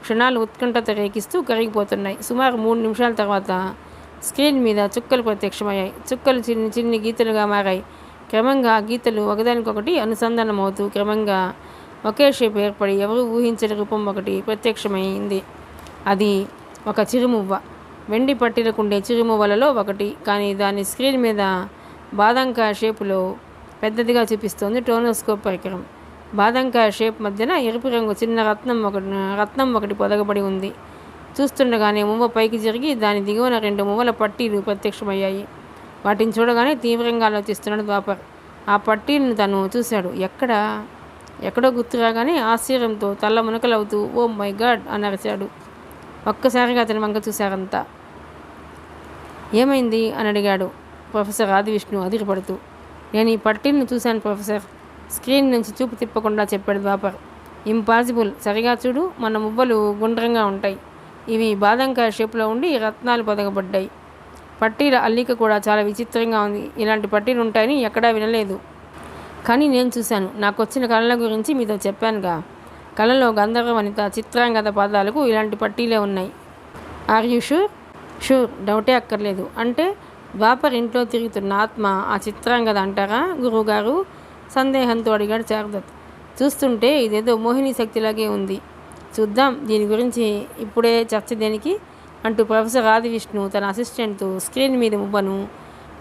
క్షణాలు ఉత్కంఠత రేకిస్తూ కరిగిపోతున్నాయి. సుమారు 3 నిమిషాల తర్వాత స్క్రీన్ మీద చుక్కలు ప్రత్యక్షమయ్యాయి. చుక్కలు చిన్ని చిన్ని గీతలుగా మారాయి. క్రమంగా గీతలు ఒకదానికొకటి అనుసంధానమవుతూ క్రమంగా ఒకే షేప్ ఏర్పడి ఎవరు ఊహించని రూపం ఒకటి ప్రత్యక్షమైంది. అది ఒక చిరుమువ్వ. వెండి పట్టీలకుండే చిరుమువ్వలలో ఒకటి. కానీ దాని స్క్రీన్ మీద బాదంకాయ షేపులో పెద్దదిగా చూపిస్తోంది టోనోస్కోప్ పరికరం. బాదంకాయ షేప్ మధ్యన ఎరుపు రంగు చిన్న రత్నం ఒకటి పొదగబడి ఉంది. చూస్తుండగానే మువ్వ పైకి జరిగి దాని దిగువన 2 మువ్వల పట్టీలు ప్రత్యక్షమయ్యాయి. వాటిని చూడగానే తీవ్రంగా ఆలోచిస్తున్నాడు ద్వాపర్. ఆ పట్టీలను తను చూశాడు. ఎక్కడో గుర్తు రాగానే ఆశ్చర్యంతో తల్ల మునకలవుతూ ఓ మై గాడ్ అని అరిచాడు. ఒక్కసారిగా అతని వంక చూశారంతా. ఏమైంది అని అడిగాడు ప్రొఫెసర్ ఆదివిష్ణు అదిరిపడుతూ. నేను ఈ పట్టీలను చూశాను ప్రొఫెసర్, స్క్రీన్ నుంచి చూపు తిప్పకుండా చెప్పాడు ద్వాపర్. ఇంపాసిబుల్, సరిగా చూడు, మన మువ్వలు గుండ్రంగా ఉంటాయి. ఇవి బాదంకాయ షేప్లో ఉండి రత్నాలు పొదగబడ్డాయి. పట్టీల అల్లిక కూడా చాలా విచిత్రంగా ఉంది. ఇలాంటి పట్టీలు ఉంటాయని ఎక్కడా వినలేదు. కానీ నేను చూశాను. నాకు వచ్చిన కళల గురించి మీతో చెప్పానుగా. కళలో గంధర్వ వనిత చిత్రాంగద పాదాలకు ఇలాంటి పట్టీలే ఉన్నాయి. Are you sure? షూర్, డౌటే అక్కర్లేదు. అంటే ద్వాపర్ ఇంట్లో తిరుగుతున్న ఆత్మ ఆ చిత్రాంగద అంటారా గురువుగారు? సందేహంతో అడిగాడు చార్దత్. చూస్తుంటే ఇదేదో మోహిని శక్తిలాగే ఉంది. చూద్దాం, దీని గురించి ఇప్పుడే చర్చ దేనికి అంటూ ప్రొఫెసర్ ఆదివిష్ణు తన అసిస్టెంట్తో స్క్రీన్ మీద మువ్వను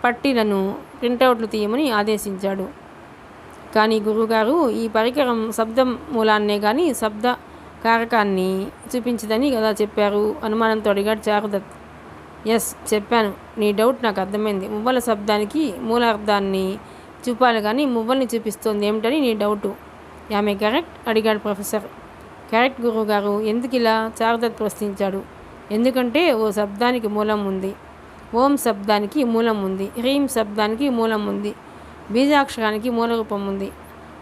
పట్టీలను ప్రింటౌట్లు తీయమని ఆదేశించాడు. కానీ గురువుగారు, ఈ పరికరం శబ్దం మూలాన్నే కానీ శబ్ద కారకాన్ని చూపించదని కదా చెప్పారు అనుమానంతో అడిగాడు చారుదత్. ఎస్, చెప్పాను. నీ డౌట్ నాకు అర్థమైంది. మువ్వల శబ్దానికి మూలార్థాన్ని చూపాలి కానీ మువ్వల్ని చూపిస్తోంది ఏమిటని నీ డౌటు. ఆమె కరెక్ట్ అడిగాడు ప్రొఫెసర్. కరెక్ట్ గురువుగారు. ఎందుకు ఇలా? చారుదత్ ప్రశ్నించాడు. ఎందుకంటే ఓ శబ్దానికి మూలం ఉంది, ఓం శబ్దానికి మూలం ఉంది, హ్రీం శబ్దానికి మూలం ఉంది, బీజాక్షరానికి మూల రూపం ఉంది.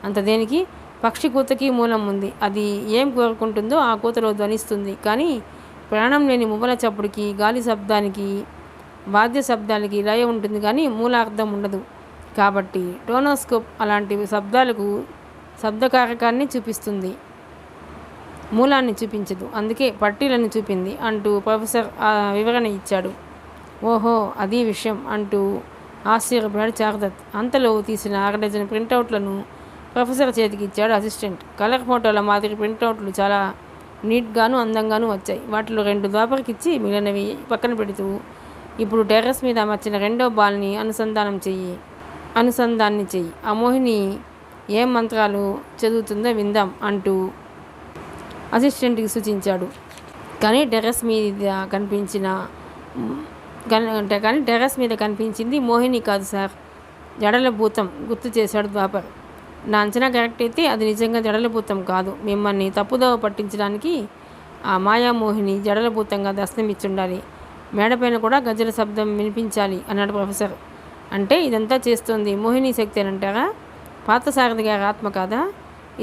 అంత దేనికి? పక్షి కూతకి మూలం ఉంది. అది ఏం కోరుకుంటుందో ఆ కూతలో ధ్వనిస్తుంది. కానీ ప్రాణం లేని మువ్వల చప్పుడుకి, గాలి శబ్దానికి, వాద్య శబ్దాలకి లయ ఉంటుంది కానీ మూలార్థం ఉండదు. కాబట్టి టోనోస్కోప్ అలాంటి శబ్దాలకు శబ్దకారకాన్ని చూపిస్తుంది, మూలాన్ని చూపించదు. అందుకే పట్టీలను చూపింది అంటూ ప్రొఫెసర్ వివరణ ఇచ్చాడు. ఓహో, అది విషయం అంటూ ఆశ్చర్యపడాడు చారుదత్. అంతలో తీసిన 6 డజన్ ప్రింటౌట్లను ప్రొఫెసర్ చేతికి ఇచ్చాడు అసిస్టెంట్. కలర్ ఫోటోల మాదిరి ప్రింటౌట్లు చాలా నీట్గాను అందంగాను వచ్చాయి. వాటిలో 2 ద్వాపర్కిచ్చి మిగిలినవి పక్కన పెడుతూ, ఇప్పుడు టెర్రస్ మీద అమర్చిన 2వ బాల్ని అనుసంధాన్ని చెయ్యి. ఆ మోహిని ఏం మంత్రాలు చదువుతుందో విందాం అంటూ అసిస్టెంట్కి సూచించాడు. కానీ టెర్రస్ మీద కనిపించింది మోహిని కాదు సార్, జడల భూతం గుర్తు చేశాడు ద్వాపర్. నా అంచనా కరెక్ట్ అయితే అది నిజంగా జడల భూతం కాదు. మిమ్మల్ని తప్పుదోవ పట్టించడానికి ఆ మాయామోహిని జడల భూతంగా దర్శనమిచ్చుండాలి. మేడపైన కూడా గజ్జల శబ్దం వినిపించాలి అన్నాడు ప్రొఫెసర్. అంటే ఇదంతా చేస్తోంది మోహిని శక్తి అనంటారా? పార్థసారథి గారి ఆత్మ కాదా?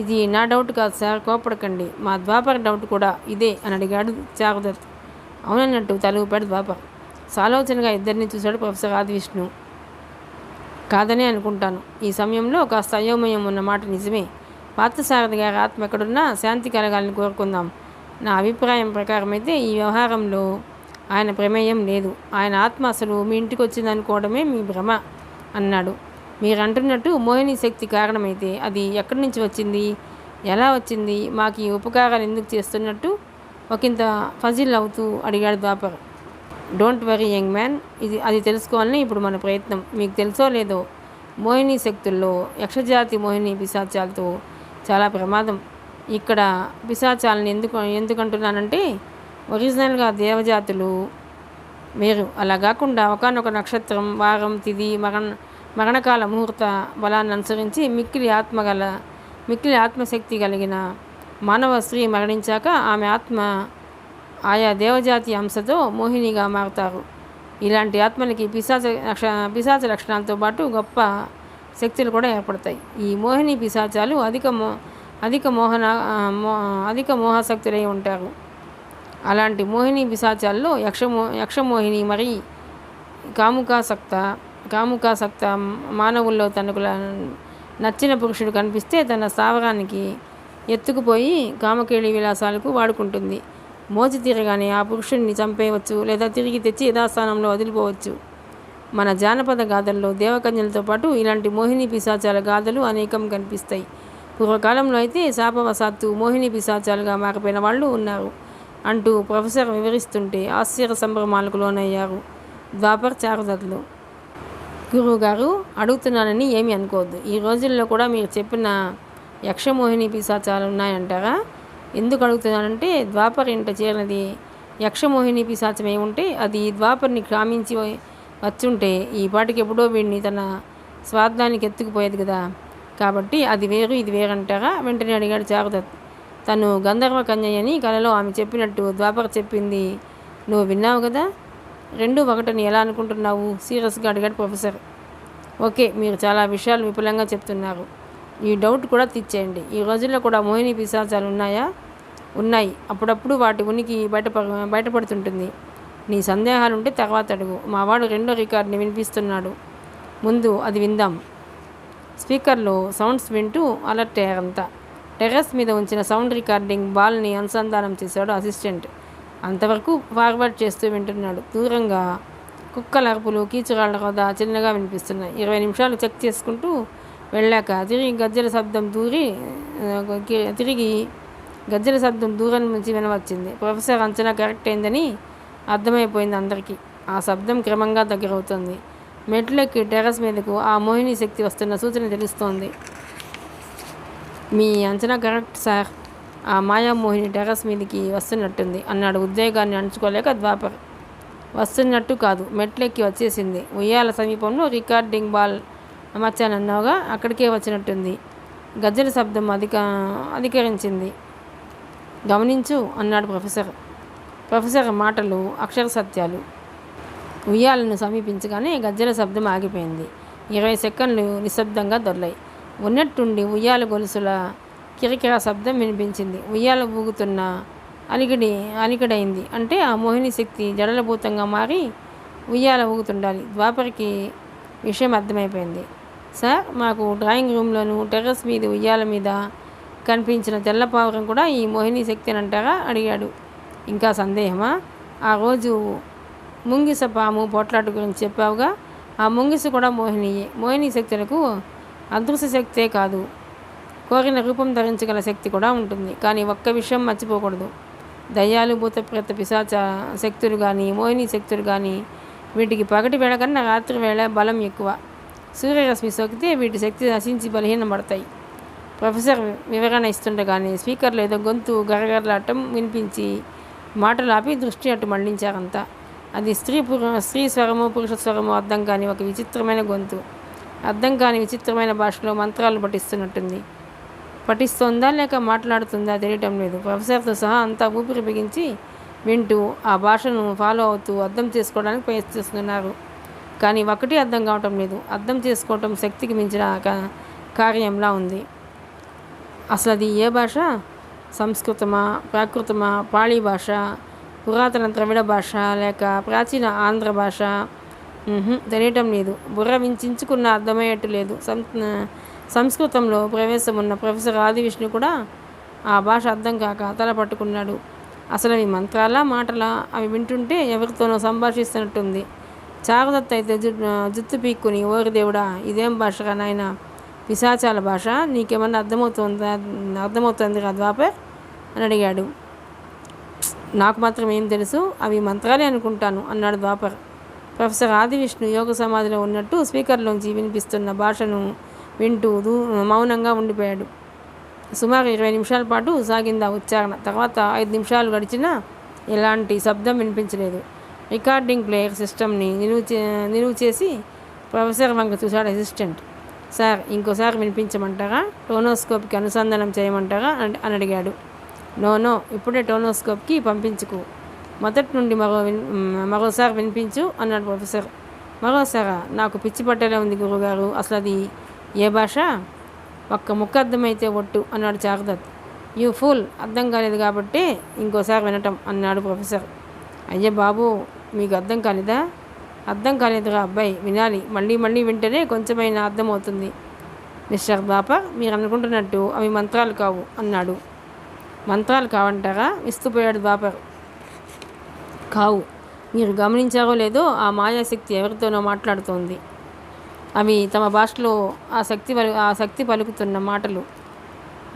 ఇది నా డౌట్ కాదు సార్, కోపడకండి. మా ద్వాపర్ డౌట్ కూడా ఇదే అని అడిగాడు చారుదత్. అవునన్నట్టు తల ఊపాడు ద్వాపర్. సాలోచనగా ఇద్దరిని చూశాడు ప్రొఫెసర్ ఆదివిష్ణు. కాదనే అనుకుంటాను. ఈ సమయంలో కాస్త అయోమయం ఉన్న మాట నిజమే. పార్థసారథి గారి ఆత్మ ఎక్కడున్నా శాంతి కలగాలని కోరుకుందాం. నా అభిప్రాయం ప్రకారం అయితే ఈ వ్యవహారంలో ఆయన ప్రమేయం లేదు. ఆయన ఆత్మ అసలు మీ ఇంటికి వచ్చిందనుకోవడమే మీ భ్రమ అన్నాడు. మీరు అంటున్నట్టు మోహిని శక్తి కారణమైతే అది ఎక్కడి నుంచి వచ్చింది, ఎలా వచ్చింది, మాకు ఈ ఉపకారాలు ఎందుకు చేస్తున్నట్టు ఒకంత ఫజిల్ అవుతూ అడిగాడు Dwapar. Don't worry young man, అది తెలుసుకోవాలని ఇప్పుడు మన ప్రయత్నం. మీకు తెలుసో లేదో, మోహిని శక్తుల్లో యక్షజాతి మోహిని పిశాచాలతో చాలా ప్రమాదం. ఇక్కడ పిశాచాలని ఎందుకంటున్నానంటే ఒరిజినల్గా దేవజాతులు వేరు. అలా కాకుండా ఒకానొక నక్షత్రం, వారం, తిథి, మరణకాల ముహూర్త బలాన్ని అనుసరించి మిక్కిలి ఆత్మశక్తి కలిగిన మానవ స్త్రీ మరణించాక ఆమె ఆత్మ ఆయా దేవజాతి అంశతో మోహినిగా మారుతారు. ఇలాంటి ఆత్మలకి పిశాచ లక్షణాలతో పాటు గొప్ప శక్తులు కూడా ఏర్పడతాయి. ఈ మోహిని పిశాచాలు అధిక మోహశక్తులై ఉంటారు. అలాంటి మోహిని పిశాచాల్లో యక్షమోహిని మరి కాముకాసక్త మానవుల్లో తనకు నచ్చిన పురుషుడు కనిపిస్తే తన స్థావరానికి ఎత్తుకుపోయి కామకేళి విలాసాలకు వాడుకుంటుంది. మోజు తీరగానే ఆ పురుషుడిని చంపేయవచ్చు లేదా తిరిగి తెచ్చి యథాస్థానంలో వదిలిపోవచ్చు. మన జానపద గాథల్లో దేవకన్యలతో పాటు ఇలాంటి మోహిని పిశాచాల గాథలు అనేకం కనిపిస్తాయి. పూర్వకాలంలో అయితే శాపవశాత్తు మోహిని పిశాచాలుగా మారిపోయిన వాళ్ళు ఉన్నారు అంటూ ప్రొఫెసర్ వివరిస్తుంటే ఆశ్చర్య సంభ్రమాలకు లోనయ్యారు ద్వాపర్ చారుదత్లు. గురువుగారు, అడుగుతున్నానని ఏమీ అనుకోవద్దు. ఈ రోజుల్లో కూడా మీరు చెప్పిన యక్షమోహిని పిశాచాలు ఉన్నాయంటారా? ఎందుకు అడుగుతున్నానంటే ద్వాపర్ ఇంట చేరినది యక్షమోహిని పిశాచమే ఉంటే అది ద్వాపర్ని క్రామించి వచ్చుంటే ఈ పాటికి ఎప్పుడో వీడిని తన స్వార్థానికి ఎత్తుకుపోయేది కదా. కాబట్టి అది వేరు ఇది వేరంటారా? వెంటనే అడిగాడు చారుదత్. తను గంధర్వ కన్యని కలలో ఆమె చెప్పినట్టు ద్వాపర్ చెప్పింది నువ్వు విన్నావు కదా. 2 ఒకటని ఎలా అనుకుంటున్నావు? సీరియస్గా అడిగాడు ప్రొఫెసర్. ఓకే, మీరు చాలా విషయాలు విపులంగా చెప్తున్నారు. ఈ డౌట్ కూడా తీర్చేయండి. ఈ రోజుల్లో కూడా మోహిని పిశాచాలు ఉన్నాయా? ఉన్నాయి. అప్పుడప్పుడు వాటి ఉనికి బయటపడుతుంటుంది. నీ సందేహాలుంటే తర్వాత అడుగు. మావాడు 2వ రికార్డుని వినిపిస్తున్నాడు, ముందు అది విందాం. స్పీకర్లో సౌండ్స్ వింటూ అలర్ట్ అయ్యారంతా. టెర్రస్ మీద ఉంచిన సౌండ్ రికార్డింగ్ బాల్ని అనుసంధానం చేశాడు అసిస్టెంట్. అంతవరకు ఫార్వర్డ్ చేస్తూ వింటున్నాడు. దూరంగా కుక్కల అరుపులు, కీచురాళ్ల కొద చిన్నగా వినిపిస్తున్నాయి. 20 నిమిషాలు చెక్ చేసుకుంటూ వెళ్ళాక తిరిగి గజ్జల శబ్దం దూరం నుంచి వినవచ్చింది. ప్రొఫెసర్ అంచనా కరెక్ట్ అయిందని అర్థమైపోయింది అందరికీ. ఆ శబ్దం క్రమంగా దగ్గరవుతుంది. మెట్లెక్కి టెర్రస్ మీదకు ఆ మోహిని శక్తి వస్తున్న సూచన తెలుస్తోంది. మీ అంచనా కరెక్ట్ సార్, ఆ మాయామోహిని టెర్రస్ మీదకి వస్తున్నట్టుంది అన్నాడు ఉద్వేగాన్ని అణుచుకోలేక ద్వాపర్. వస్తున్నట్టు కాదు, మెట్లెక్కి వచ్చేసింది. ఉయ్యాల సమీపంలో రికార్డింగ్ బాల్ అమర్చానన్నావుగా, అక్కడికే వచ్చినట్టుంది. గజ్జల శబ్దం అధికరించింది. గమనించు అన్నాడు ప్రొఫెసర్ మాటలు అక్షర సత్యాలు. ఉయ్యాలను సమీపించగానే గజ్జల శబ్దం ఆగిపోయింది. 20 సెకండ్లు నిశ్శబ్దంగా దొర్లాయి. ఉన్నట్టుండి ఉయ్యాల గొలుసుల కిరకిరా శబ్దం వినిపించింది. ఉయ్యాల ఊగుతున్న అలికిడైంది. అంటే ఆ మోహిని శక్తి జడలభూతంగా మారి ఉయ్యాల ఊగుతుండాలి. ద్వాపర్కి విషయం అర్థమైపోయింది. సార్, మాకు డ్రాయింగ్ రూమ్లోను టెర్రస్ మీద ఉయ్యాల మీద కనిపించిన తెల్ల పావురం కూడా ఈ మోహిని శక్తి అని అంటారా అడిగాడు. ఇంకా సందేహమా? ఆ రోజు ముంగిస పాము పోట్లాట గురించి చెప్పావుగా, ఆ ముంగిస కూడా మోహినియే. మోహిని శక్తులకు అదృశ్య శక్తే కాదు, కోరిన రూపం ధరించగల శక్తి కూడా ఉంటుంది. కానీ ఒక్క విషయం మర్చిపోకూడదు. దయ్యాలు, భూత ప్రేత పిశాచ శక్తులు కానీ మోహిని శక్తులు కానీ వీటికి పగటి వేళ కన్నా రాత్రి వేళ బలం ఎక్కువ. సూర్యరశ్మి సోకితే వీటి శక్తి నశించి బలహీనపడతాయి. ప్రొఫెసర్ వివరణ ఇస్తుండగానే స్పీకర్లో ఏదో గొంతు గరగరలాటం వినిపించి మాటలు ఆపి దృష్టి అటు మళ్లించారంతా. అది స్త్రీ స్వరము పురుష స్వరము అర్థం కాని ఒక విచిత్రమైన గొంతు. అర్థం కాని విచిత్రమైన భాషలో మంత్రాలు పఠిస్తోందా లేక మాట్లాడుతుందా తెలియటం లేదు. ప్రొఫెసర్తో సహా అంతా ఊపిరి బిగించి వింటూ ఆ భాషను ఫాలో అవుతూ అర్థం చేసుకోవడానికి ప్రయత్నిస్తున్నారు. కానీ ఒకటి అర్థం కావటం లేదు. అర్థం చేసుకోవటం శక్తికి మించిన కార్యంలా ఉంది. అసలు అది ఏ భాష? సంస్కృతమా, ప్రాకృతమా, పాళీ భాష, పురాతన ద్రవిడ భాష లేక ప్రాచీన ఆంధ్ర భాష? తెలియటం లేదు. బుర్ర వించుకున్న అర్థమయ్యేట్టు లేదు. సంస్కృతంలో ప్రవేశం ఉన్న ప్రొఫెసర్ ఆదివిష్ణు కూడా ఆ భాష అర్థం కాక తల పట్టుకున్నాడు. అసలు అవి మంత్రాలా, మాటలా? అవి వింటుంటే ఎవరితోనో సంభాషిస్తున్నట్టుంది. చారుదత్త అయితే జుత్తు పీక్కుని, ఓరి దేవుడా, ఇదేం భాషగా నాయన? పిశాచాల భాష? నీకేమన్నా అర్థమవుతుందిరా ద్వాపర్ అని అడిగాడు. నాకు మాత్రం ఏం తెలుసు, అవి మంత్రాలే అనుకుంటాను అన్నాడు ద్వాపర్. ప్రొఫెసర్ ఆదివిష్ణు యోగ సమాధిలో ఉన్నట్టు స్పీకర్లోంచి వినిపిస్తున్న భాషను వింటూ మౌనంగా ఉండిపోయాడు. సుమారు 20 నిమిషాల పాటు సాగింది ఆ ఉచ్చారణ. తర్వాత 5 నిమిషాలు గడిచినా ఎలాంటి శబ్దం వినిపించలేదు. రికార్డింగ్ ప్లేయర్ సిస్టమ్ని నిలువు చేసి ప్రొఫెసర్ వంక చూశాడు అసిస్టెంట్. సార్, ఇంకోసారి వినిపించమంటారా? టోనోస్కోప్కి అనుసంధానం చేయమంటారా అని అడిగాడు. నో, ఇప్పుడే టోనోస్కోప్కి పంపించుకు. మొదటి నుండి మరోసారి వినిపించు అన్నాడు ప్రొఫెసర్. మరోసారా? నాకు పిచ్చి పట్టేలా ఉంది గురుగారు. అసలు అది ఏ భాష? ఒక్క ముక్క అర్థమైతే ఒట్టు అన్నాడు చారుదత్. యూ ఫూల్, అర్థం కాలేదు కాబట్టి ఇంకోసారి వినటం అన్నాడు ప్రొఫెసర్. అయ్యే బాబు, మీకు అర్థం కాలేదా? అర్థం కాలేదురా అబ్బాయి, వినాలి. మళ్ళీ వింటేనే కొంచెమైనా అర్థమవుతుంది. మిస్టర్ ద్వాపర్, మీరు అనుకుంటున్నట్టు అవి మంత్రాలు కావు అన్నాడు. మంత్రాలు కావంటారా? విస్తుపోయాడు ద్వాపర్. కావు. మీరు గమనించారో లేదో, ఆ మాయాశక్తి ఎవరితోనో మాట్లాడుతోంది. అవి తమ భాషలో ఆ శక్తి పలుకుతున్న మాటలు.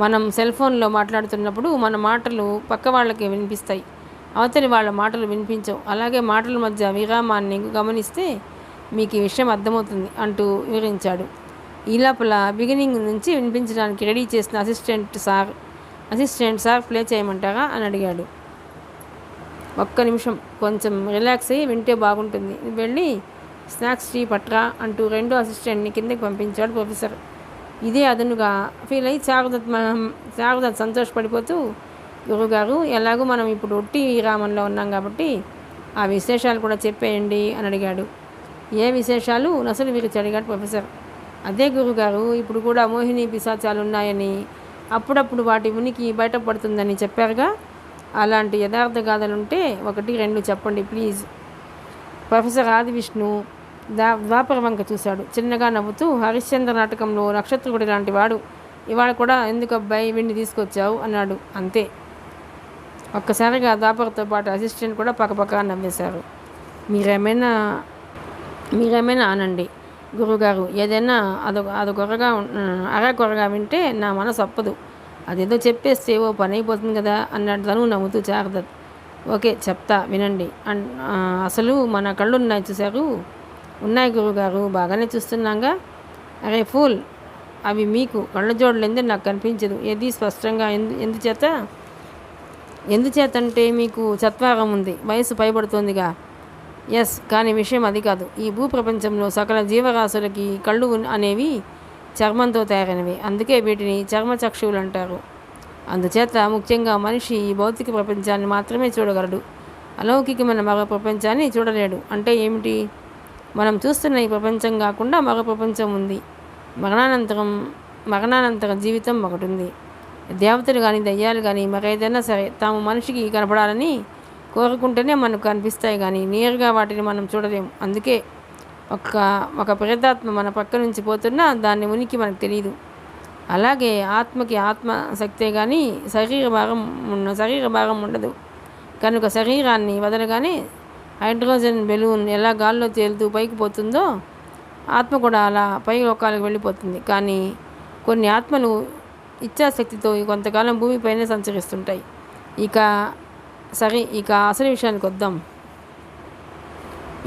మనం సెల్ ఫోన్లో మాట్లాడుతున్నప్పుడు మన మాటలు పక్క వాళ్ళకి వినిపిస్తాయి, అవతలి వాళ్ళ మాటలు వినిపించవు. అలాగే మాటల మధ్య విరామాన్ని గమనిస్తే మీకు ఈ విషయం అర్థమవుతుంది అంటూ వివరించాడు. ఈ లోపల బిగినింగ్ నుంచి వినిపించడానికి రెడీ చేసిన అసిస్టెంట్ సార్ ప్లే చేయమంటారా అని అడిగాడు. ఒక్క నిమిషం, కొంచెం రిలాక్స్ అయ్యి వింటే బాగుంటుంది. వెళ్ళి స్నాక్స్ టీ పట్రా అంటూ రెండో అసిస్టెంట్ని కిందకి పంపించాడు ప్రొఫెసర్. ఇదే అదనుగా ఫీల్ అయ్యి చారుదత్ సంతోషపడిపోతూ, గురుగారు, ఎలాగూ మనం ఇప్పుడు ఒట్టి విరామంలో ఉన్నాం కాబట్టి ఆ విశేషాలు కూడా చెప్పేయండి అని అడిగాడు. ఏ విశేషాలు? నసలు వీరికి అడిగాడు ప్రొఫెసర్. అదే గురుగారు, ఇప్పుడు కూడా మోహిని పిశాచాలు ఉన్నాయని, అప్పుడప్పుడు వాటి ఉనికి బయటపడుతుందని చెప్పారుగా, అలాంటి యథార్థ గాథలుంటే 1-2 చెప్పండి ప్లీజ్. ప్రొఫెసర్ ఆదివిష్ణు ద్వాపర వంక చూశాడు. చిన్నగా నవ్వుతూ, హరిశ్చంద్ర నాటకంలో నక్షత్రుడి లాంటి వాడు ఇవాళ కూడా ఎందుకు అబ్బాయి వీడిని తీసుకొచ్చావు అన్నాడు. అంతే. ఒక్కసారిగా ద్వాపర్తో పాటు అసిస్టెంట్ కూడా పక్కపక్క నవ్వేశారు. మీరేమైనా అనండి గురుగారు, ఏదైనా అరకొరగా వింటే నా మనసు ఒప్పదు. అదేదో చెప్పేస్తే ఓ పని అయిపోతుంది కదా అన్నాడు తను నవ్వుతూ చారుదత్. ఓకే, చెప్తా వినండి. అసలు మన కళ్ళు ఉన్నాయి చూశారు? ఉన్నాయి గురుగారు, బాగానే చూస్తున్నాగా. అరే ఫూల్, అవి మీకు కళ్ళ జోడలేందే నాకు కనిపించదు. ఏది స్పష్టంగా ఎందుచేతంటే మీకు చత్వారం ఉంది, వయసు పైబడుతోందిగా. ఎస్, కానీ విషయం అది కాదు. ఈ భూప్రపంచంలో సకల జీవరాశులకి కళ్ళు అనేవి చర్మంతో తయారైనవి. అందుకే వీటిని చర్మచక్షువులు అంటారు. అందుచేత ముఖ్యంగా మనిషి ఈ భౌతిక ప్రపంచాన్ని మాత్రమే చూడగలడు, అలౌకికమైన మరో ప్రపంచాన్ని చూడలేడు. అంటే ఏమిటి? మనం చూస్తున్న ఈ ప్రపంచం కాకుండా మరో ప్రపంచం ఉంది. మరణానంతర జీవితం ఒకటి ఉంది. దేవతలు కానీ దయ్యాలు కానీ మరేదైనా సరే తాము మనిషికి కనపడాలని కోరుకుంటేనే మనకు కనిపిస్తాయి, కానీ నేరుగా వాటిని మనం చూడలేము. అందుకే ఒక ఒక ప్రేతాత్మ మన పక్క నుంచి పోతున్నా దాని ఉనికి మనకు తెలియదు. అలాగే ఆత్మకి ఆత్మశక్తే కానీ శరీర భాగం ఉండదు. కనుక శరీరాన్ని వదలగానే హైడ్రోజన్ బెలూన్ ఎలా గాల్లో తేలుతూ పైకి పోతుందో ఆత్మ కూడా అలా పై లోకాలకు వెళ్ళిపోతుంది. కానీ కొన్ని ఆత్మలు ఇచ్ఛాశక్తితో కొంతకాలం భూమిపైనే సంచరిస్తుంటాయి. ఇక అసలు విషయానికి వద్దాం.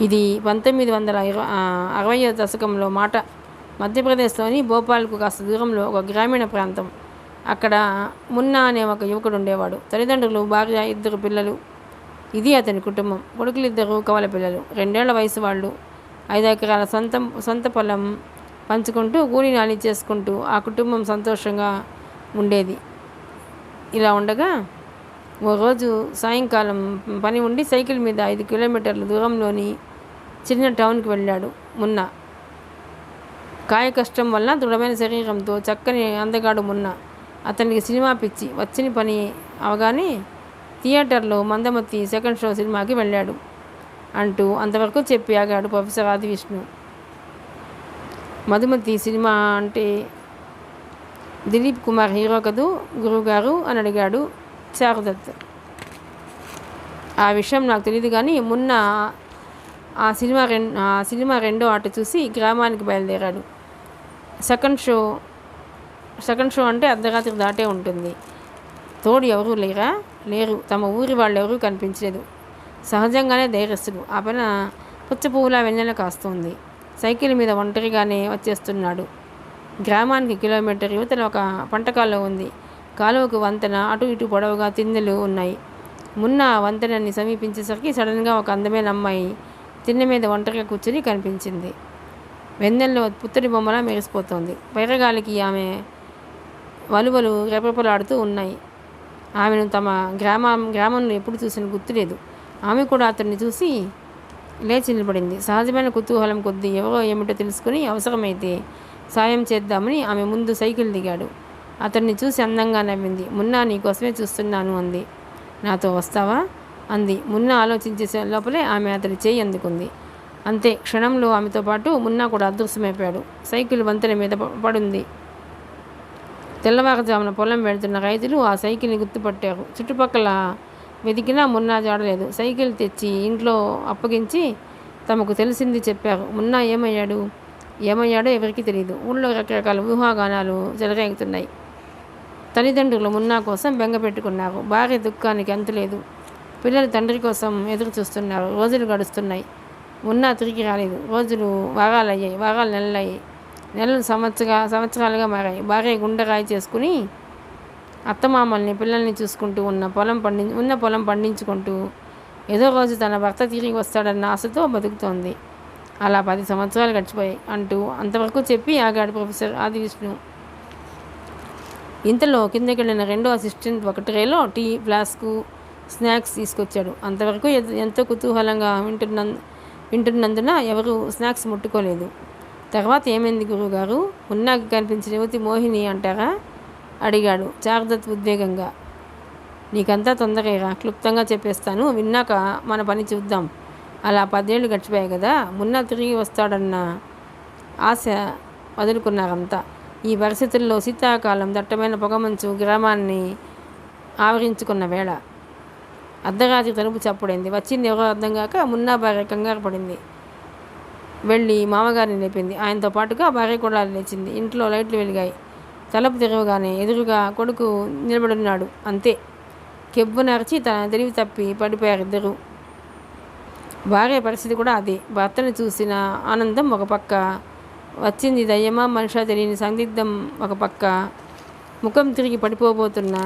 ఇది 1960వ దశకంలో మాట. మధ్యప్రదేశ్లోని భోపాల్కు కాస్త దూరంలో ఒక గ్రామీణ ప్రాంతం. అక్కడ మున్నా అనే ఒక యువకుడు ఉండేవాడు. తల్లిదండ్రులు, భార్య, 2 పిల్లలు. ఇది అతని కుటుంబం. కొడుకులిద్దరు కవల పిల్లలు, 2 ఏళ్ల వయసు వాళ్ళు. 5 ఎకరాల సొంత పొలం పంచుకుంటూ కూలీ నాలి చేసుకుంటూ ఆ కుటుంబం సంతోషంగా ఉండేది. ఇలా ఉండగా ఓ రోజు సాయంకాలం పని ఉండి సైకిల్ మీద 5 కిలోమీటర్ల దూరంలోని చిన్న టౌన్కి వెళ్ళాడు మున్నా. కాయ కష్టం వల్ల దృఢమైన శరీరంతో చక్కని అందగాడు మున్నా. అతనికి సినిమా పిచ్చి. వచ్చిన పని అవగానే థియేటర్లో మందమతి సెకండ్ షో సినిమాకి వెళ్ళాడు అంటూ అంతవరకు చెప్పి ఆగాడు ప్రొఫెసర్ ఆదివిష్ణు. మధుమతి సినిమా అంటే దిలీప్ కుమార్ హీరో కదూ గురువుగారు అని అడిగాడు చారుదత్. ఆ విషయం నాకు తెలియదు, కానీ మున్న ఆ సినిమా రెండో ఆట చూసి గ్రామానికి బయలుదేరాడు. సెకండ్ షో అంటే అర్ధరాత్రి దాటే ఉంటుంది. తోడు ఎవరూ లేరు. తమ ఊరి వాళ్ళు ఎవరూ కనిపించలేదు. సహజంగానే ధైర్యస్తుడు. ఆ పైన పుచ్చ పువ్వులా వెన్నెల కాస్తుంది. సైకిల్ మీద ఒంటరిగానే వచ్చేస్తున్నాడు. గ్రామానికి కిలోమీటర్ యువతల ఒక పంటకాలువ ఉంది. కాలువకు వంతెన, అటు ఇటు పొడవుగా తిన్నెలు ఉన్నాయి. మున్న వంతెనని సమీపించేసరికి సడన్గా ఒక అందమైన అమ్మాయి తిన్నె మీద ఒంటరిగా కూర్చుని కనిపించింది. వెన్నెల్లో పుత్తడి బొమ్మలా మెరిసిపోతోంది. పైరగాలికి ఆమె వలువలు రెపరెపలాడుతూ ఉన్నాయి. ఆమెను తమ గ్రామంలో ఎప్పుడు చూసిన గుర్తులేదు. ఆమె కూడా అతన్ని చూసి లేచి నిలబడింది. సహజమైన కుతూహలం కొద్దీ ఎవరో ఏమిటో తెలుసుకుని అవసరమైతే సాయం చేద్దామని ఆమె ముందు సైకిల్ దిగాడు. అతన్ని చూసి అందంగా నవ్వింది. మున్నా, నీకోసమే చూస్తున్నాను అంది. నాతో వస్తావా అంది. మున్నా ఆలోచించే లోపలే ఆమె అతడి చేయి అందుకుంది. అంతే, క్షణంలో ఆమెతో పాటు మున్నా కూడా అదృశ్యమైపోయాడు. సైకిల్ వంతెన మీద పడుంది. తెల్లవారుజామున పొలం వెళ్తున్న రైతులు ఆ సైకిల్ని గుర్తుపట్టారు. చుట్టుపక్కల వెతికినా మున్నా జాడలేదు. సైకిల్ తెచ్చి ఇంట్లో అప్పగించి తమకు తెలిసింది చెప్పారు. మున్నా ఏమయ్యాడో ఎవరికీ తెలియదు. ఊళ్ళో రకరకాల ఊహాగానాలు చెలరేగుతున్నాయి. తల్లిదండ్రులు మున్నా కోసం బెంగ పెట్టుకున్నారు. భార్య దుఃఖానికి అంతులేదు. పిల్లలు తండ్రి కోసం ఎదురు చూస్తున్నారు. రోజులు గడుస్తున్నాయి. మున్నా తిరిగి రాలేదు. రోజులు వారాలయ్యాయి. వారాలు నెలలయ్యాయి. నెలలు సంవత్సరాలుగా మారాయి. భార్య గుండెరాయి చేసుకుని అత్తమామల్ని, పిల్లల్ని చూసుకుంటూ ఉన్న పొలం పండించుకుంటూ ఏదో రోజు తన భర్త తిరిగి వస్తాడన్న ఆశతో బతుకుతోంది. అలా 10 సంవత్సరాలు గడిచిపోయాయి అంటూ అంతవరకు చెప్పి ఆగాడు ప్రొఫెసర్ ఆదివిష్ణు. ఇంతలో కిందకి వెళ్ళిన 2వ అసిస్టెంట్ ఒక ట్రేలో టీ, ఫ్లాస్కు, స్నాక్స్ తీసుకొచ్చాడు. అంతవరకు ఎంతో కుతూహలంగా వింటున్నందున ఎవరు స్నాక్స్ ముట్టుకోలేదు. తర్వాత ఏమైంది గురువుగారు? మున్నాకి కనిపించిన యువతి మోహిని అంటారా అడిగాడు చారుదత్ ఉద్వేగంగా. నీకంతా తొందరగా క్లుప్తంగా చెప్పేస్తాను, విన్నాక మన పని చూద్దాం. అలా 10 ఏళ్ళు గడిచిపోయాయి కదా. మున్నా తిరిగి వస్తాడన్న ఆశ వదులుకున్నారంతా. ఈ పరిస్థితుల్లో శీతాకాలం దట్టమైన పొగమంచు గ్రామాన్ని ఆవరించుకున్న వేళ అర్ధరాత్రి తలుపు చప్పుడైంది. వచ్చింది ఎవరో అర్థం కాక మున్నా భార్య కంగారు పడింది. వెళ్ళి మామగారిని లేపింది. ఆయనతో పాటుగా భార్య కూడా లేచింది. ఇంట్లో లైట్లు వెలిగాయి. తలుపు తెరవగానే ఎదురుగా కొడుకు నిలబడున్నాడు. అంతే, కెవ్వున అరిచి తన తెలివి తప్పి పడిపోయారు ఇద్దరు. భార్య పరిస్థితి కూడా అదే. భర్తను చూసిన ఆనందం ఒక పక్క, వచ్చింది దయ్యమా మనిషా తెలియని సందిగ్ధం ఒక పక్క. ముఖం తిరిగి పడిపోబోతున్న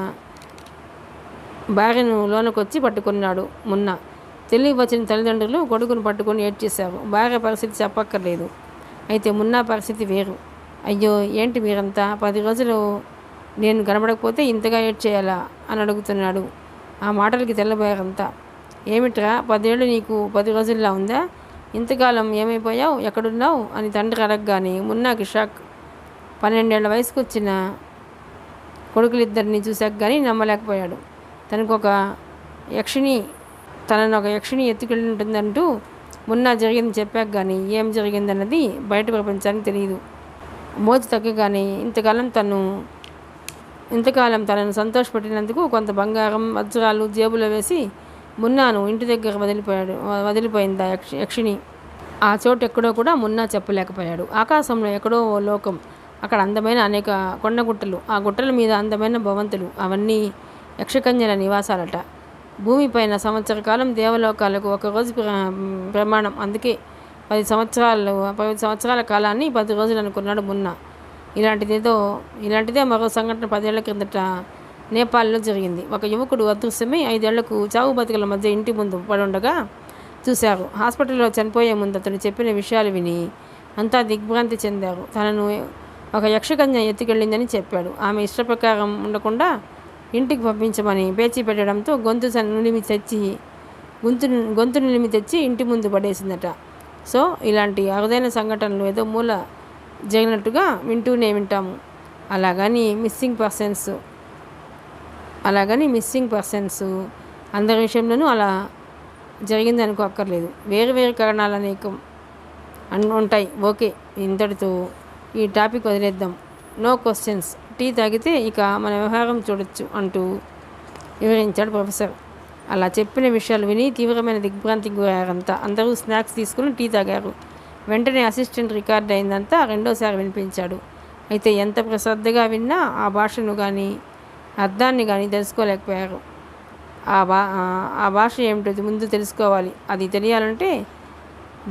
భార్యను లోనకొచ్చి పట్టుకున్నాడు మున్నా. తెలివి వచ్చిన తల్లిదండ్రులు కొడుకును పట్టుకొని ఏడ్చేశారు. భార్య పరిస్థితి చెప్పక్కర్లేదు. అయితే మున్నా పరిస్థితి వేరు. అయ్యో, ఏంటి మీరంతా 10 రోజులు నేను కనబడకపోతే ఇంతగా ఏడ్చేయాలా అని అడుగుతున్నాడు. ఆ మాటలకి తెల్లబోయారంతా. ఏమిట్రా, 10 ఏళ్ళు నీకు 10 రోజుల్లా ఉందా? ఇంతకాలం ఏమైపోయావు, ఎక్కడున్నావు అని తండ్రి అడగగానే మున్నాకి షాక్. 12 ఏళ్ల వయసుకు వచ్చిన కొడుకులిద్దరిని చూశాక కానీ నమ్మలేకపోయాడు. తనను ఒక యక్షిణి ఎత్తుకెళ్ళి ఉంటుందంటూ మున్నా జరిగింది చెప్పాక కానీ ఏం జరిగిందన్నది బయట ప్రపంచానికి తెలియదు. మోజు తగ్గగానే ఇంతకాలం తనను సంతోషపెట్టినందుకు కొంత బంగారం వజ్రాలు జేబులో వేసి మున్నాను ఇంటి దగ్గర వదిలిపోయింది ఆ యక్షిణి. ఆ చోటు ఎక్కడో కూడా మున్నా చెప్పలేకపోయాడు. ఆకాశంలో ఎక్కడో ఓ లోకం, అక్కడ అందమైన అనేక కొండగుట్టలు, ఆ గుట్టల మీద అందమైన భవంతులు, అవన్నీ యక్షకన్యల నివాసాలట. భూమిపైన సంవత్సర కాలం దేవలోకాలకు ఒకరోజు ప్రమాణం. అందుకే 10 సంవత్సరాల కాలాన్ని 10 రోజులు అనుకున్నాడు మున్నా. ఇలాంటిదే మరో సంఘటన 10 ఏళ్ల క్రిందట నేపాల్లో జరిగింది. ఒక యువకుడు అదృశ్యమై 5 ఏళ్లకు చావు బతుకుల మధ్య ఇంటి ముందు పడుండగా చూశారు. హాస్పిటల్లో చనిపోయే ముందు అతను చెప్పిన విషయాలు విని అంతా దిగ్భ్రాంతి చెందారు. తనను ఒక యక్షకన్య ఎత్తుకెళ్ళిందని చెప్పాడు. ఆమె ఇష్టప్రకారం ఉండకుండా ఇంటికి పంపించమని పేచీ పెట్టడంతో గొంతు నిలిమి తెచ్చి ఇంటి ముందు పడేసిందట. సో ఇలాంటి అరుదైన సంఘటనలు ఏదో మూల జరిగినట్టుగా వింటూనే ఉంటాము. అలాగని మిస్సింగ్ పర్సన్స్ అందరి విషయంలోనూ అలా జరిగింది అనుకోక్కర్లేదు. వేరు కారణాలు అనేకం ఉంటాయి. ఓకే, ఇంతటితో ఈ టాపిక్ వదిలేద్దాం. No questions. టీ తాగితే ఇక మన వ్యవహారం చూడొచ్చు అంటూ వివరించాడు ప్రొఫెసర్. అలా చెప్పిన విషయాలు విని తీవ్రమైన దిగ్భ్రాంతికి గురయ్యారంతా. అందరూ స్నాక్స్ తీసుకుని టీ తాగారు. వెంటనే అసిస్టెంట్ రికార్డ్ అయిందంతా రెండోసారి వినిపించాడు. అయితే ఎంత శ్రద్ధగా విన్నా ఆ భాషను కానీ అర్థాన్ని కానీ తెలుసుకోలేకపోయారు. ఆ భాష ఏమిటో ముందు తెలుసుకోవాలి. అది తెలియాలంటే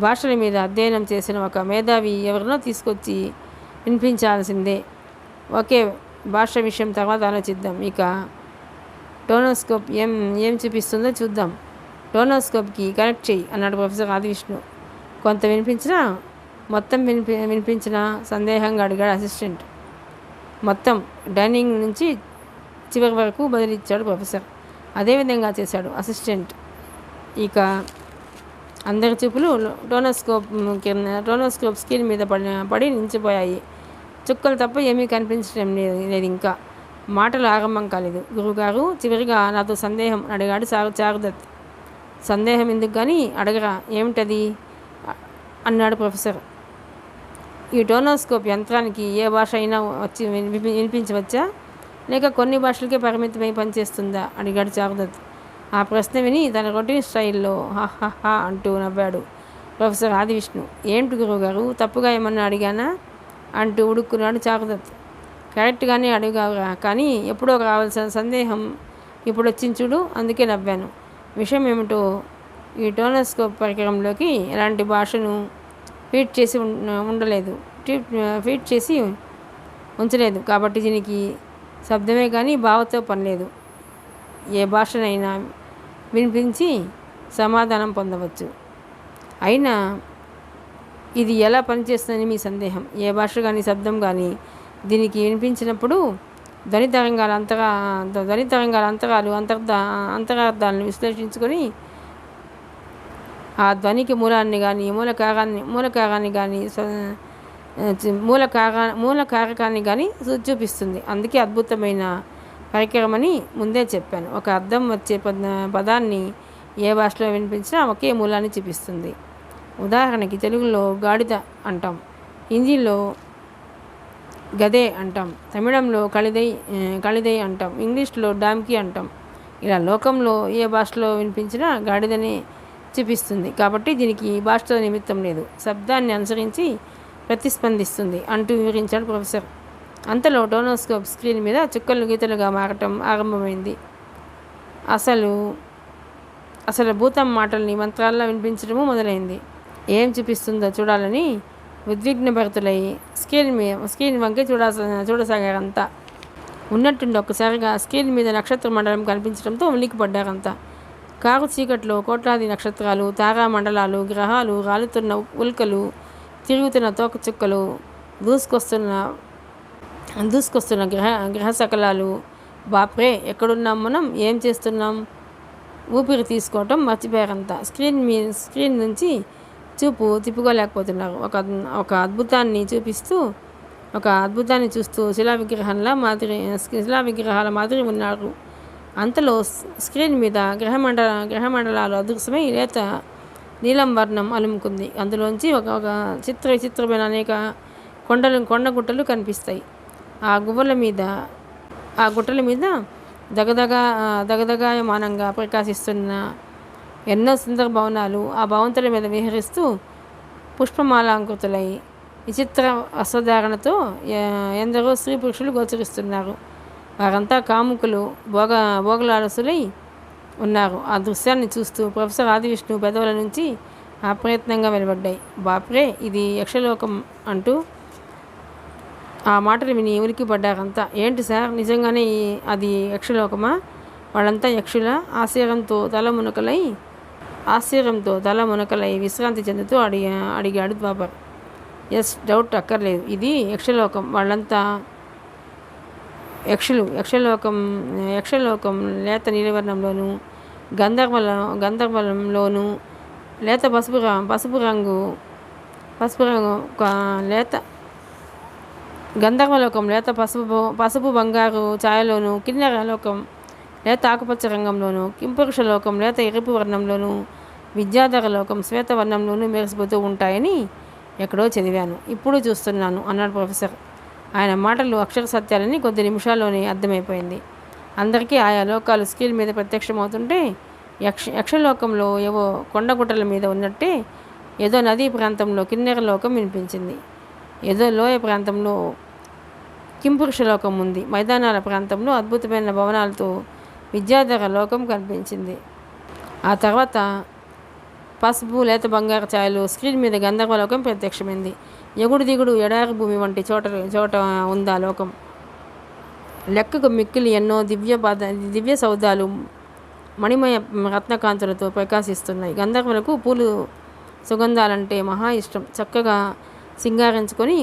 భాషల మీద అధ్యయనం చేసిన ఒక మేధావి ఎవరినో తీసుకొచ్చి వినిపించాల్సిందే. ఓకే, భాష విషయం తర్వాత ఆలోచిద్దాం. ఇక టోనోస్కోప్ ఏం చూపిస్తుందో చూద్దాం. టోనోస్కోప్కి కనెక్ట్ చెయ్యి అన్నాడు ప్రొఫెసర్ ఆదివిష్ణు. కొంత వినిపించినా మొత్తం వినిపించిన సందేహంగా అడిగాడు అసిస్టెంట్. మొత్తం డైనింగ్ నుంచి చివరి వరకు బదిలిచ్చాడు ప్రొఫెసర్. అదేవిధంగా చేశాడు అసిస్టెంట్. ఇక అందరి చూపులు టోనోస్కోప్ స్క్రీన్ మీద పడి నిలిచిపోయాయి. చుక్కలు తప్ప ఏమీ కనిపించడం లేదు. ఇంకా మాటలు ఆరంభం కాలేదు. గురువుగారు, చివరిగా నాతో సందేహం అడిగాడు చారుదత్. సందేహం ఎందుకు కానీ అడగరా, ఏమిటది అన్నాడు ప్రొఫెసర్. ఈ టోనోస్కోప్ యంత్రానికి ఏ భాష అయినా వచ్చి వినిపించవచ్చా, లేక కొన్ని భాషలకే పరిమితమై పనిచేస్తుందా అడిగాడు చారుదత్. ఆ ప్రశ్న విని తన రొటీన్ స్టైల్లో హా అంటూ నవ్వాడు ప్రొఫెసర్ ఆదివిష్ణు. ఏమిటి గురువుగారు, తప్పుగా ఏమన్నా అడిగానా అంటూ ఉడుక్కున్నాడు చారుదత్. కరెక్ట్గానే అడిగావురా, కానీ ఎప్పుడో రావాల్సిన సందేహం ఇప్పుడు వచ్చింది చూడు, అందుకే నవ్వాను. విషయం ఏమిటో, ఈ టోనోస్కోప్ పరికరంలోకి ఎలాంటి భాషను ఫీడ్ చేసి ఉంచలేదు. కాబట్టి దీనికి శబ్దమే కానీ భావతో పనిలేదు. ఏ భాషనైనా వినిపించి సమాధానం పొందవచ్చు. అయినా ఇది ఎలా పనిచేస్తుందని మీ సందేహం. ఏ భాష కానీ శబ్దం కానీ దీనికి వినిపించినప్పుడు ధ్వని తరంగాల అంతరాలు అంతరార్థాలను విశ్లేషించుకొని ఆ ధ్వనికి మూలాన్ని కానీ మూల కారకాన్ని కానీ చూపిస్తుంది. అందుకే అద్భుతమైన పరికరమని ముందే చెప్పాను. ఒక అర్థం వచ్చే పదాన్ని ఏ భాషలో వినిపించినా ఒకే మూలాన్ని చూపిస్తుంది. ఉదాహరణకి తెలుగులో గాడిద అంటాం, హిందీలో గదే అంటాం, తమిళంలో కళిదై అంటాం, ఇంగ్లీష్లో డామ్కి అంటాం. ఇలా లోకంలో ఏ భాషలో వినిపించినా గాడిదనే చూపిస్తుంది. కాబట్టి దీనికి భాషతో నిమిత్తం లేదు, శబ్దాన్ని అనుసరించి ప్రతిస్పందిస్తుంది అంటూ వివరించాడు ప్రొఫెసర్. అంతలో టోనోస్కోప్ స్క్రీన్ మీద చుక్కలు గీతలుగా మారటం ఆరంభమైంది. అసలు భూతం మాటల్ని మంత్రాల్లో వినిపించడము మొదలైంది. ఏం చూపిస్తుందో చూడాలని ఉద్విగ్న భరితులై స్క్రీన్ వంకే చూడసాగారంతా. ఉన్నట్టుండి ఒక్కసారిగా స్క్రీన్ మీద నక్షత్ర మండలం కనిపించడంతో ఉలిక్కిపడ్డారంతా. కారు చీకట్లో కోట్లాది నక్షత్రాలు, తారా మండలాలు, గ్రహాలు, రాలుతున్న ఉల్కలు, తిరుగుతున్న తోక చుక్కలు, దూసుకొస్తున్న గ్రహ సకలాలు. బాప్రే, ఎక్కడున్నాం మనం, ఏం చేస్తున్నాం? ఊపిరి తీసుకోవటం మర్చిపోయారంతా. స్క్రీన్ నుంచి చూపు తిప్పుకోలేకపోతున్నారు. ఒక అద్భుతాన్ని చూపిస్తూ ఒక అద్భుతాన్ని చూస్తూ శిలా విగ్రహాల మాదిరి ఉన్నారు. అంతలో స్క్రీన్ మీద గ్రహమండలాలు అదృశ్యమై లేత నీలం వర్ణం అలుముకుంది. అందులోంచి ఒక ఒక విచిత్రమైన అనేక కొండగుట్టలు కనిపిస్తాయి. ఆ గుట్టల మీద దగదగాయమానంగా ప్రకాశిస్తున్న ఎన్నో సుందర భవనాలు ఆ భవంతుల మీద విహరిస్తూ పుష్పమాలాంకృతులై విచిత్ర వస్త్రధారణతో ఎందరో స్త్రీ పురుషులు గోచరిస్తున్నారు. వారంతా కాముకులు, భోగలాలసులై ఉన్నారు. ఆ దృశ్యాన్ని చూస్తూ ప్రొఫెసర్ ఆదివిష్ణు పెదవుల నుంచి అప్రయత్నంగా వెలువడ్డాయి, బాప్రే, ఇది యక్షలోకం అంటూ. ఆ మాటలు విని ఉలిక్కిపడ్డారంతా. ఏంటి సార్, నిజంగానే అది యక్షలోకమా? వాళ్ళంతా యక్షుల? ఆశ్చర్యంతో తల మునకలై విశ్రాంతి చెందుతూ అడిగాడు ద్వాపర్. ఎస్, డౌట్ అక్కర్లేదు, ఇది యక్షలోకం. వాళ్ళంతా యక్షులు. యక్షలోకం లేత నీలివర్ణంలోను, గంధర్వలంలోను లేత పసుపు రంగు లేత గంధర్వలోకం లేత పసుపు బంగారు ఛాయలోను, కిన్నెరలోకం లేత ఆకుపచ్చ రంగంలోను, కింపురుషలోకం లేత ఎరుపు వర్ణంలోను, విద్యాధర లోకం శ్వేతవర్ణంలోనూ మెరిసిపోతూ ఉంటాయని ఎక్కడో చదివాను, ఇప్పుడు చూస్తున్నాను అన్నాడు ప్రొఫెసర్. ఆయన మాటలు అక్షర సత్యాలని కొద్ది నిమిషాల్లోనే అర్థమైపోయింది. అందరికీ ఆయా లోకాలు స్క్రీన్ మీద ప్రత్యక్షమవుతుంటే యక్షలోకంలో ఏవో కొండగుట్టల మీద ఉన్నట్టే ఏదో నదీ ప్రాంతంలో కిన్నెర లోకం వినిపించింది. ఏదో లోయ ప్రాంతంలో కింపురుషలోకం ఉంది. మైదానాల ప్రాంతంలో అద్భుతమైన భవనాలతో విద్యాధర లోకం కనిపించింది. ఆ తర్వాత పసుపు లేత బంగారు ఛాయలు స్క్రీన్ మీద గంధర్వలోకం ప్రత్యక్షమైంది. ఎగుడు దిగుడు ఎడారి భూమి వంటి చోట ఉందా లోకం. లెక్కకు మిక్కిలి ఎన్నో దివ్య సౌధాలు మణిమయ రత్నకాంతులతో ప్రకాశిస్తున్నాయి. గంధర్వులకు పూలు సుగంధాలంటే మహా ఇష్టం. చక్కగా సింగారించుకొని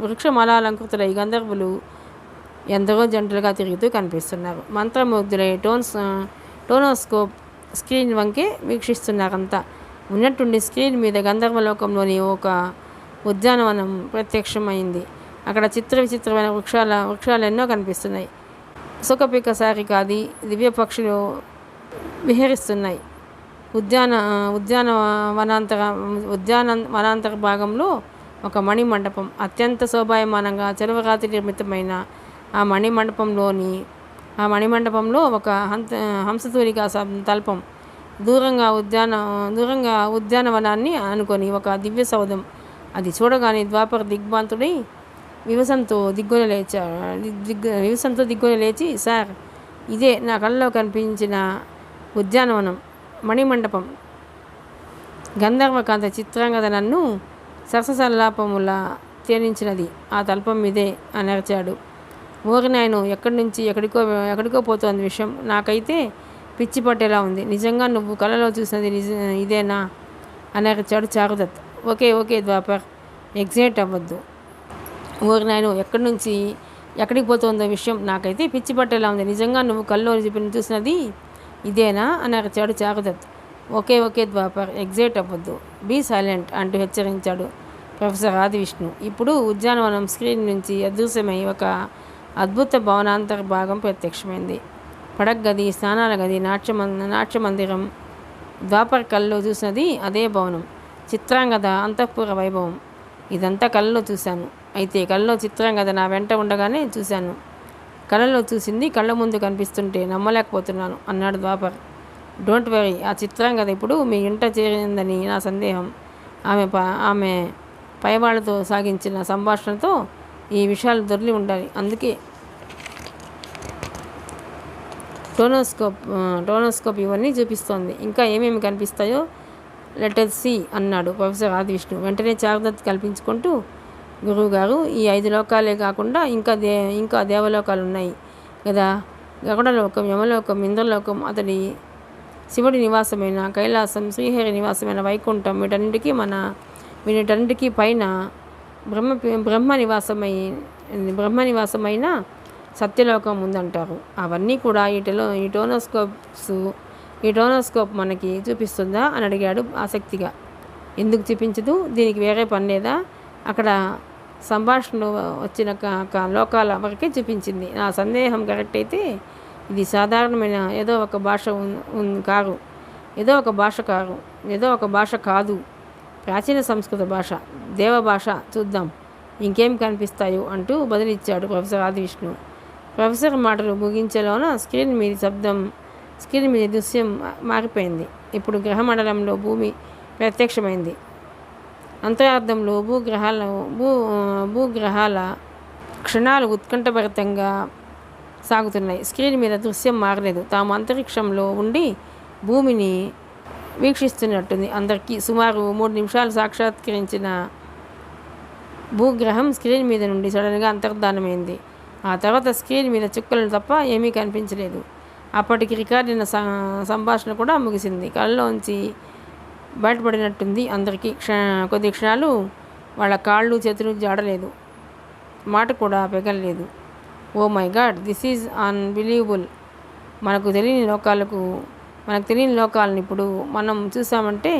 వృక్షమాలాలంకృతులై గంధర్వులు ఎందరో జంటలుగా తిరుగుతూ కనిపిస్తున్నారు. మంత్రముగ్ధులై టోనోస్కోప్ స్క్రీన్ వంకే వీక్షిస్తున్నారంతా. ఉన్నట్టుండి స్క్రీన్ మీద గంధర్వలోకంలోని ఒక ఉద్యానవనం ప్రత్యక్షమైంది. అక్కడ విచిత్రమైన వృక్షాలు ఎన్నో కనిపిస్తున్నాయి. సుఖపిక సారికాది దివ్య పక్షులు విహరిస్తున్నాయి. వనాంతర భాగంలో ఒక మణిమండపం అత్యంత శోభాయమానంగా చలవరాతి నిర్మితమైన ఆ మణిమండపంలో ఒక హంసతూలికా తల్పం, దూరంగా ఉద్యానవనాన్ని అనుకొని ఒక దివ్య సౌధం. అది చూడగానే ద్వాపర్ దిగ్భ్రాంతుడై వివసంతో దిగ్గున లేచి, సార్, ఇదే నా కళ్ళలో కనిపించిన ఉద్యానవనం, మణిమండపం. గంధర్వకాంత చిత్రాంగద నన్ను సరసల్లాపములా తేనించినది ఆ తల్పం ఇదే అని అరిచాడు. ఓరినాయను, ఎక్కడికో పోతోంది విషయం. నాకైతే పిచ్చి పట్టేలా ఉంది. నిజంగా నువ్వు కళలో చూసినది ఇదేనా అని అరిచాడు చారుదత్. ఓకే ద్వాపర్, ఎగ్జైట్ అవ్వద్దు. ఓరినాయను, ఎక్కడికి పోతుందో విషయం నాకైతే పిచ్చి పట్టేలా ఉంది. నిజంగా నువ్వు కళ్ళలో చూసినది ఇదేనా అని అరిచాడు చారుదత్. ఓకే ద్వాపర్, ఎగ్జైట్ అవ్వద్దు, బీ సైలెంట్ అంటూ హెచ్చరించాడు ప్రొఫెసర్ ఆదివిష్ణు. ఇప్పుడు ఉద్యానవనం స్క్రీన్ నుంచి అదృశ్యమై ఒక అద్భుత భవనాంతర భాగం ప్రత్యక్షమైంది. పడగ్గది, స్నానాల గది, నాట్యమందిరం. ద్వాపర్ కళ్ళలో చూసినది అదే భవనం. చిత్రాంగద అంతఃపుర వైభవం. ఇదంతా కళ్ళలో చూశాను. అయితే కళ్ళలో చిత్రాంగద నా వెంట ఉండగానే చూశాను. కళ్ళలో చూసింది కళ్ళ ముందు కనిపిస్తుంటే నమ్మలేకపోతున్నాను అన్నాడు ద్వాపర్. డోంట్ వరీ, ఆ చిత్రాంగద ఇప్పుడు మీ ఇంట చేరిందని నా సందేహం. ఆమె పైవాళ్లతో సాగించిన సంభాషణతో ఈ విషయాలు దొరికి ఉండాలి. అందుకే టోనోస్కోప్ ఇవన్నీ చూపిస్తోంది. ఇంకా ఏమేమి కనిపిస్తాయో లెటర్ సి అన్నాడు ప్రొఫెసర్ ఆదివిష్ణు. వెంటనే చారుదత్ కల్పించుకుంటూ, గురువుగారు, ఈ 5 లోకాలే కాకుండా ఇంకా దేవలోకాలు ఉన్నాయి కదా. గరుడలోకం, యమలోకం, ఇంద్రలోకం, అతడి శివుడి నివాసమైన కైలాసం, శ్రీహరి నివాసమైన వైకుంఠం, వీటన్నిటికీ పైన బ్రహ్మ నివాసమైన సత్యలోకం ఉందంటారు. అవన్నీ కూడా ఈ టోనోస్కోప్ మనకి చూపిస్తుందా అని అడిగాడు ఆసక్తిగా. ఎందుకు చూపించదు? దీనికి వేరే పని లేదా? అక్కడ సంభాషణలో వచ్చిన లోకాల వరకే చూపించింది. నా సందేహం కరెక్ట్ అయితే ఇది సాధారణమైన ఏదో ఒక భాష కాదు, ఏదో ఒక భాష కాదు, ప్రాచీన సంస్కృత భాష, దేవ భాష. చూద్దాం ఇంకేం కనిపిస్తాయో అంటూ బదులిచ్చాడు ప్రొఫెసర్ ఆదివిష్ణు. ప్రొఫెసర్ మాటలు ముగించేలోన స్క్రీన్ మీద దృశ్యం మారిపోయింది. ఇప్పుడు గ్రహమండలంలో భూమి ప్రత్యక్షమైంది. అంతరార్థంలో భూగ్రహాల క్షణాలు ఉత్కంఠభరితంగా సాగుతున్నాయి. స్క్రీన్ మీద దృశ్యం మారలేదు. తాము అంతరిక్షంలో ఉండి భూమిని వీక్షిస్తున్నట్టుంది అందరికీ. సుమారు 3 నిమిషాలు సాక్షాత్కరించిన భూగ్రహం స్క్రీన్ మీద నుండి సడన్గా అంతర్ధానమైంది. ఆ తర్వాత స్క్రీన్ మీద చుక్కలను తప్ప ఏమీ కనిపించలేదు. అప్పటికి రికార్డైన సంభాషణ కూడా ముగిసింది. కళ్ళలోంచి బయటపడినట్టుంది అందరికీ. కొద్ది క్షణాలు వాళ్ళ కాళ్ళు చేతులు జాడలేదు, మాట కూడా పెగలలేదు. Oh my god, this is unbelievable. మనకు తెలియని లోకాలను ఇప్పుడు మనం చూసామంటే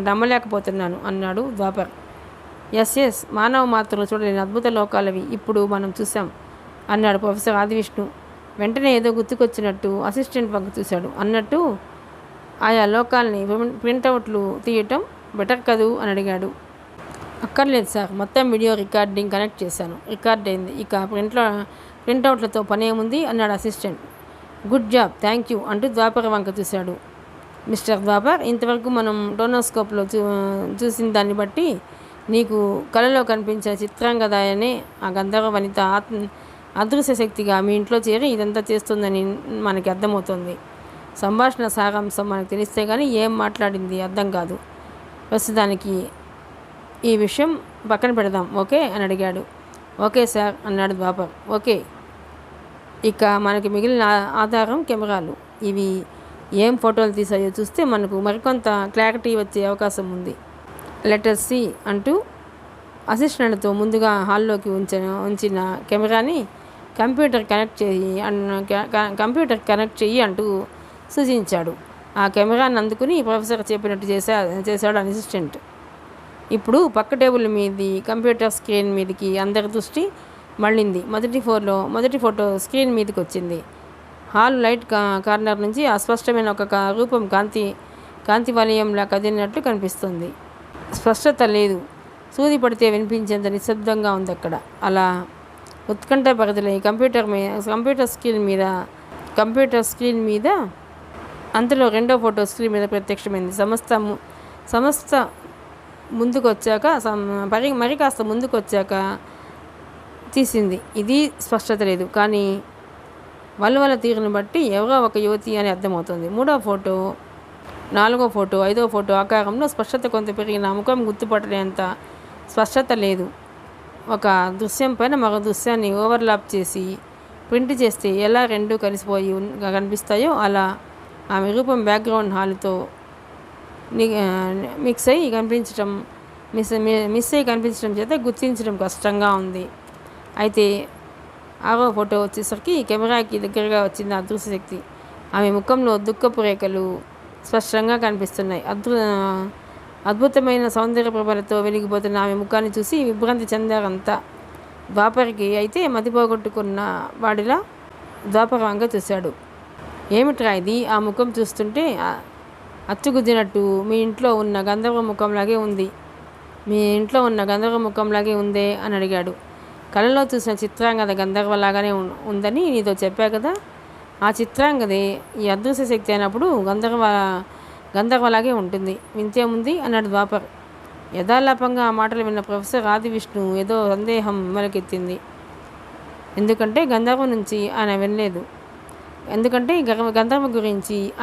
నమ్మలేకపోతున్నాను అన్నాడు ద్వాపర్. ఎస్, మానవ మాత్రలు చూడలేని అద్భుత లోకాలవి ఇప్పుడు మనం చూసాం అన్నాడు ప్రొఫెసర్ ఆదివిష్ణు. వెంటనే ఏదో గుర్తుకొచ్చినట్టు అసిస్టెంట్ వంక చూశాడు. అన్నట్టు ఆయా లోకాలని ప్రింటౌట్లు తీయటం బెటర్ కదూ అని అడిగాడు. అక్కర్లేదు సార్, మొత్తం వీడియో రికార్డింగ్ కనెక్ట్ చేశాను, రికార్డ్ అయింది, ఇక ప్రింటౌట్లతో పనేముంది అన్నాడు assistant. Good job, thank you అంటూ ద్వాపర్ వంక చూశాడు. మిస్టర్ ద్వాపర్, ఇంతవరకు మనం టోనోస్కోప్లో చూసిన దాన్ని బట్టి నీకు కళలో కనిపించే చిత్రాంగదాయనే ఆ గంధర్వ వనిత అదృశ్య శక్తిగా మీ ఇంట్లో చేరి ఇదంతా చేస్తుందని మనకి అర్థమవుతుంది. సంభాషణ సారాంశం మనకు తెలిస్తే కానీ ఏం మాట్లాడింది అర్థం కాదు. ప్రస్తుతానికి ఈ విషయం పక్కన పెడదాం, ఓకే అని అడిగాడు. ఓకే సార్ అన్నాడు ద్వాపర్. ఓకే, ఇక మనకి మిగిలిన ఆధారం కెమెరాలు. ఇవి ఏం ఫోటోలు తీసాయో చూస్తే మనకు మరికొంత క్లారిటీ వచ్చే అవకాశం ఉంది. లెటర్ సి అంటూ అసిస్టెంట్తో ముందుగా హాల్లోకి ఉంచిన కెమెరాని కంప్యూటర్ కనెక్ట్ చెయ్యి అంటూ సూచించాడు. ఆ కెమెరాని అందుకుని ప్రొఫెసర్ చెప్పినట్టు చేశాడు అసిస్టెంట్. ఇప్పుడు పక్క టేబుల్ మీది కంప్యూటర్ స్క్రీన్ మీదకి అందరి దృష్టి మళ్ళింది. మొదటి ఫోటో స్క్రీన్ మీదకి వచ్చింది. హాల్ లైట్ కార్నర్ నుంచి అస్పష్టమైన ఒక రూపం కాంతి వలయంలా కదిలినట్లు కనిపిస్తుంది. స్పష్టత లేదు, సూది పడితే వినిపించేంత నిశ్శబ్దంగా ఉంది అక్కడ. అలా ఉత్కంఠ భరితులై కంప్యూటర్ స్క్రీన్ మీద అంతలో రెండో ఫోటో స్క్రీన్ మీద ప్రత్యక్షమైంది. సమస్త ముందుకు వచ్చాక మరి కాస్త ముందుకు వచ్చాక తీసింది. ఇది స్పష్టత లేదు, కానీ వలవల తీరును బట్టి ఎవరో ఒక యువతి అని అర్థమవుతుంది. మూడో ఫోటో, 4వ ఫోటో, 5వ ఫోటో ఆకారంలో స్పష్టత కొంత పెరిగిన ముఖం గుర్తుపట్టలేంత స్పష్టత లేదు. ఒక దృశ్యం పైన మరో దృశ్యాన్ని ఓవర్లాప్ చేసి ప్రింట్ చేస్తే ఎలా రెండు కలిసిపోయి కనిపిస్తాయో అలా ఆమె రూపం బ్యాక్గ్రౌండ్ హాల్తో మిస్ అయ్యి కనిపించడం చేత గుర్తించడం కష్టంగా ఉంది. అయితే 6వ ఫోటో వచ్చేసరికి కెమెరాకి దగ్గరగా వచ్చింది అదృశ్య శక్తి. ఆమె ముఖంలో దుఃఖపు రేఖలు స్పష్టంగా కనిపిస్తున్నాయి. అద్భుతమైన సౌందర్య ప్రభలతో వెలిగిపోతున్న ఆమె ముఖాన్ని చూసి విభ్రాంతి చెందారంతా. ద్వాపర్కి అయితే మతిపోగొట్టుకున్న వాడిలా ద్వాపరంగా చూశాడు. ఏమిట్రా ఇది? ఆ ముఖం చూస్తుంటే అచ్చుగుద్దినట్టు మీ ఇంట్లో ఉన్న గంధర్వ ముఖంలాగే ఉందే అని అడిగాడు. కళలో చూసిన చిత్రాంగద గంధర్వలాగానే ఉందని నీతో చెప్పా కదా. ఆ చిత్రాంగదే ఈ అదృశ్య శక్తి అయినప్పుడు గంధర్వలాగే ఉంటుంది, వింతేముంది అన్నాడు ద్వాపర్. యథాలాపంగా ఆ మాటలు విన్న ప్రొఫెసర్ ఆదివిష్ణు ఏదో సందేహం మొలకెత్తింది. ఎందుకంటే గంధర్వ గురించి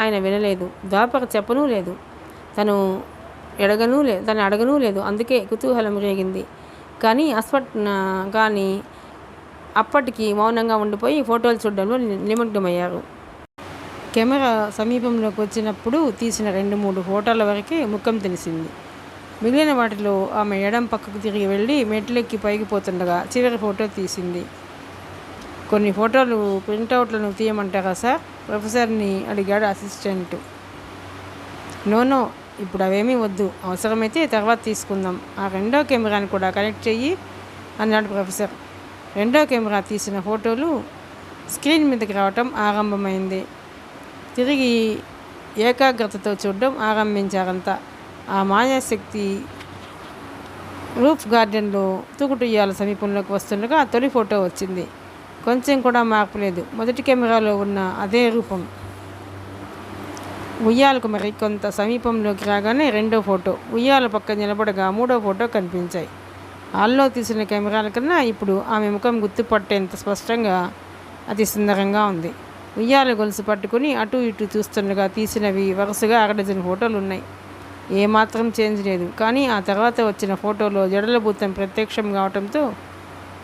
ఆయన వినలేదు. ద్వాపర్ చెప్పనూ లేదు, తను అడగనూ లేదు. అందుకే కుతూహలం రేగింది. కానీ అప్పటికి మౌనంగా ఉండిపోయి ఫోటోలు చూడడంలో నిమగ్నమయ్యారు. కెమెరా సమీపంలోకి వచ్చినప్పుడు తీసిన 2-3 ఫోటోల వరకే ముఖం తెలిసింది. మిగిలిన వాటిలో ఆమె ఎడం పక్కకు తిరిగి వెళ్ళి మెట్లెక్కి పైకి పోతుండగా చివరి ఫోటో తీసింది. కొన్ని ఫోటోలు ప్రింటౌట్లను తీయమంటారా సార్? ప్రొఫెసర్ని అడిగాడు అసిస్టెంట్. నో, ఇప్పుడు అవేమీ వద్దు, అవసరమైతే తర్వాత తీసుకుందాం. ఆ రెండో కెమెరాని కూడా కనెక్ట్ చెయ్యి అన్నాడు ప్రొఫెసర్. రెండో కెమెరా తీసిన ఫోటోలు స్క్రీన్ మీదకి రావటం ఆరంభమైంది. తిరిగి ఏకాగ్రతతో చూడడం ఆరంభించారంతా. ఆ మాయాశక్తి రూఫ్ గార్డెన్లో తూకుటుయ్యాల సమీపంలోకి వస్తుండగా తొలి ఫోటో వచ్చింది. కొంచెం కూడా మార్పు లేదు. మొదటి కెమెరాలో ఉన్న అదే రూపం. ఉయ్యాలకు మరి కొంత సమీపంలోకి రాగానే రెండో ఫోటో, ఉయ్యాల పక్క నిలబడగా మూడో ఫోటో కనిపించాయి. హాల్లో తీసిన కెమెరాల కన్నా ఇప్పుడు ఆమె ముఖం గుర్తుపట్టేంత స్పష్టంగా అతి సుందరంగా ఉంది. ఉయ్యాల గొలుసు పట్టుకుని అటు ఇటు చూస్తుండగా తీసినవి వరుసగా 6 డజన్ ఫోటోలు ఉన్నాయి. ఏమాత్రం చేంజ్ లేదు. కానీ ఆ తర్వాత వచ్చిన ఫోటోలో జడల భూతం ప్రత్యక్షం కావడంతో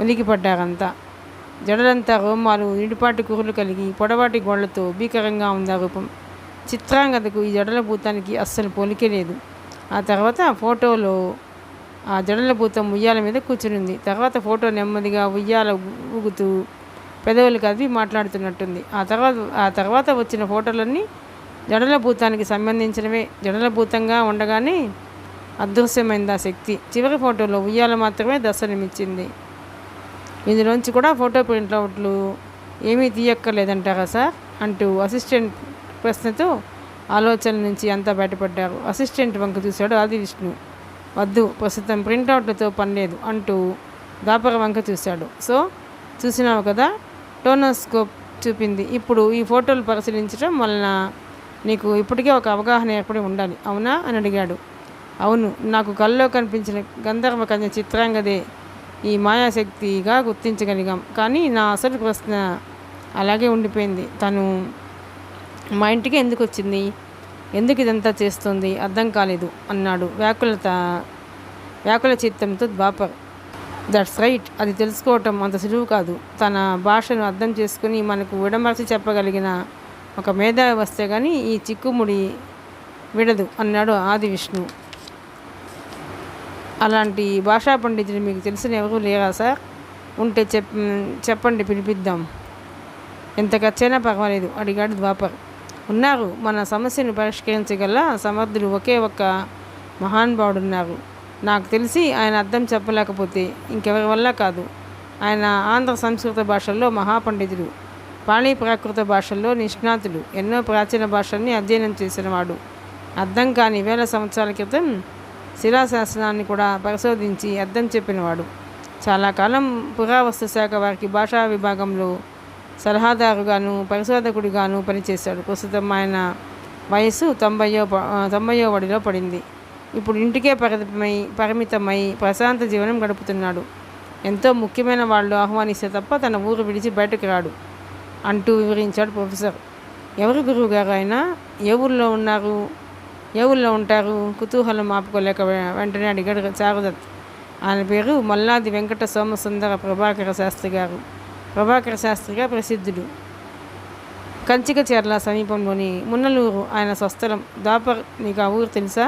ఉలికిపడ్డారంతా. జడలంతా రోమాలు, నిడిపాటి కురులు కలిగి పొడవాటి గోళ్లతో భీకరంగా ఉంది ఆ రూపం. చిత్రాంగదకు ఈ జడల భూతానికి అస్సలు పోలికే లేదు. ఆ తర్వాత ఫోటోలో ఆ జడల భూతం ఉయ్యాల మీద కూర్చునింది. తర్వాత ఫోటో నెమ్మదిగా ఉయ్యాల ఊగుతూ పెదవులు కదిపి మాట్లాడుతున్నట్టుంది. ఆ తర్వాత వచ్చిన ఫోటోలన్నీ జడల భూతానికి సంబంధించినవే. జడల భూతంగా ఉండగానే అదృశ్యమైంది ఆ శక్తి. చివరి ఫోటోలో ఉయ్యాల మాత్రమే దర్శనమిచ్చింది. ఇందులోంచి కూడా ఫోటో ప్రింట్అవుట్లు ఏమీ తీయక్కర్లేదంటారా సార్ అంటూ అసిస్టెంట్ ప్రశ్నతో ఆలోచన నుంచి అంతా బయటపడ్డారు. అసిస్టెంట్ వంక చూశాడు ఆది విష్ణు. వద్దు, ప్రస్తుతం ప్రింట్అవుట్లతో పని లేదు అంటూ దాపర వంక చూశాడు. సో చూసినావు కదా, టోనోస్కోప్ చూపింది. ఇప్పుడు ఈ ఫోటోలు పరిశీలించడం వలన నీకు ఇప్పటికే ఒక అవగాహన ఏర్పడి ఉండాలి, అవునా అని అడిగాడు. అవును, నాకు కల్లో కనిపించిన గంధర్వ కన్య చిత్రాంగదే ఈ మాయాశక్తిగా గుర్తించగలిగాం. కానీ నా అసలు ప్రశ్న అలాగే ఉండిపోయింది. తను మా ఇంటికి ఎందుకు వచ్చింది, ఎందుకు ఇదంతా చేస్తుంది అర్థం కాలేదు అన్నాడు వ్యాకుల చిత్తంతో ద్వాపర్. దట్స్ రైట్, అది తెలుసుకోవటం అంత సులువు కాదు. తన భాషను అర్థం చేసుకుని మనకు విడమర్చి చెప్పగలిగిన ఒక మేధావి వస్తే కానీ ఈ చిక్కుముడి విడదు అన్నాడు ఆది విష్ణు. అలాంటి భాషా పండితులు మీకు తెలిసిన ఎవరు లేరా సార్? ఉంటే చెప్పండి, పిలిపిద్దాం. ఎంత ఖర్చైనా పర్వాలేదు అడిగాడు ద్వాపర్. ఉన్నారు, మన సమస్యను పరిష్కరించగల సమర్థులు ఒకే ఒక్క మహానుభావుడున్నారు. నాకు తెలిసి ఆయన అర్థం చెప్పలేకపోతే ఇంకెవరి వల్ల కాదు. ఆయన ఆంధ్ర సంస్కృత భాషల్లో మహాపండితుడు, పాళీ ప్రాకృత భాషల్లో నిష్ణాతులు, ఎన్నో ప్రాచీన భాషల్ని అధ్యయనం చేసినవాడు. అర్థం కాని 1000 సంవత్సరాల క్రితం శిలాశాసనాన్ని కూడా పరిశోధించి అర్థం చెప్పినవాడు. చాలా కాలం పురావస్తు శాఖ వారికి భాషా విభాగంలో సలహాదారుగాను పరిశోధకుడిగాను పనిచేశాడు. ప్రస్తుతం ఆయన వయసు 90వ వడిలో పడింది. ఇప్పుడు ఇంటికే పరిమితమై ప్రశాంత జీవనం గడుపుతున్నాడు. ఎంతో ముఖ్యమైన వాళ్ళు ఆహ్వానిస్తే తప్ప తన ఊరు విడిచి బయటకు రాడు అంటూ వివరించాడు ప్రొఫెసర్. ఎవరు గురువు గారు ఆయన? ఏ ఊళ్ళో ఉంటారు? కుతూహలం ఆపుకోలేక వెంటనే అడిగాడు చారుదత్. ఆయన పేరు మల్లాది వెంకట సోమసుందర ప్రభాకర శాస్త్రిగా ప్రసిద్ధుడు. కంచికచెర్ల సమీపంలోని మున్నలూరు ఆయన స్వస్థలం. దాపర్, నీకు ఆ ఊరు తెలుసా?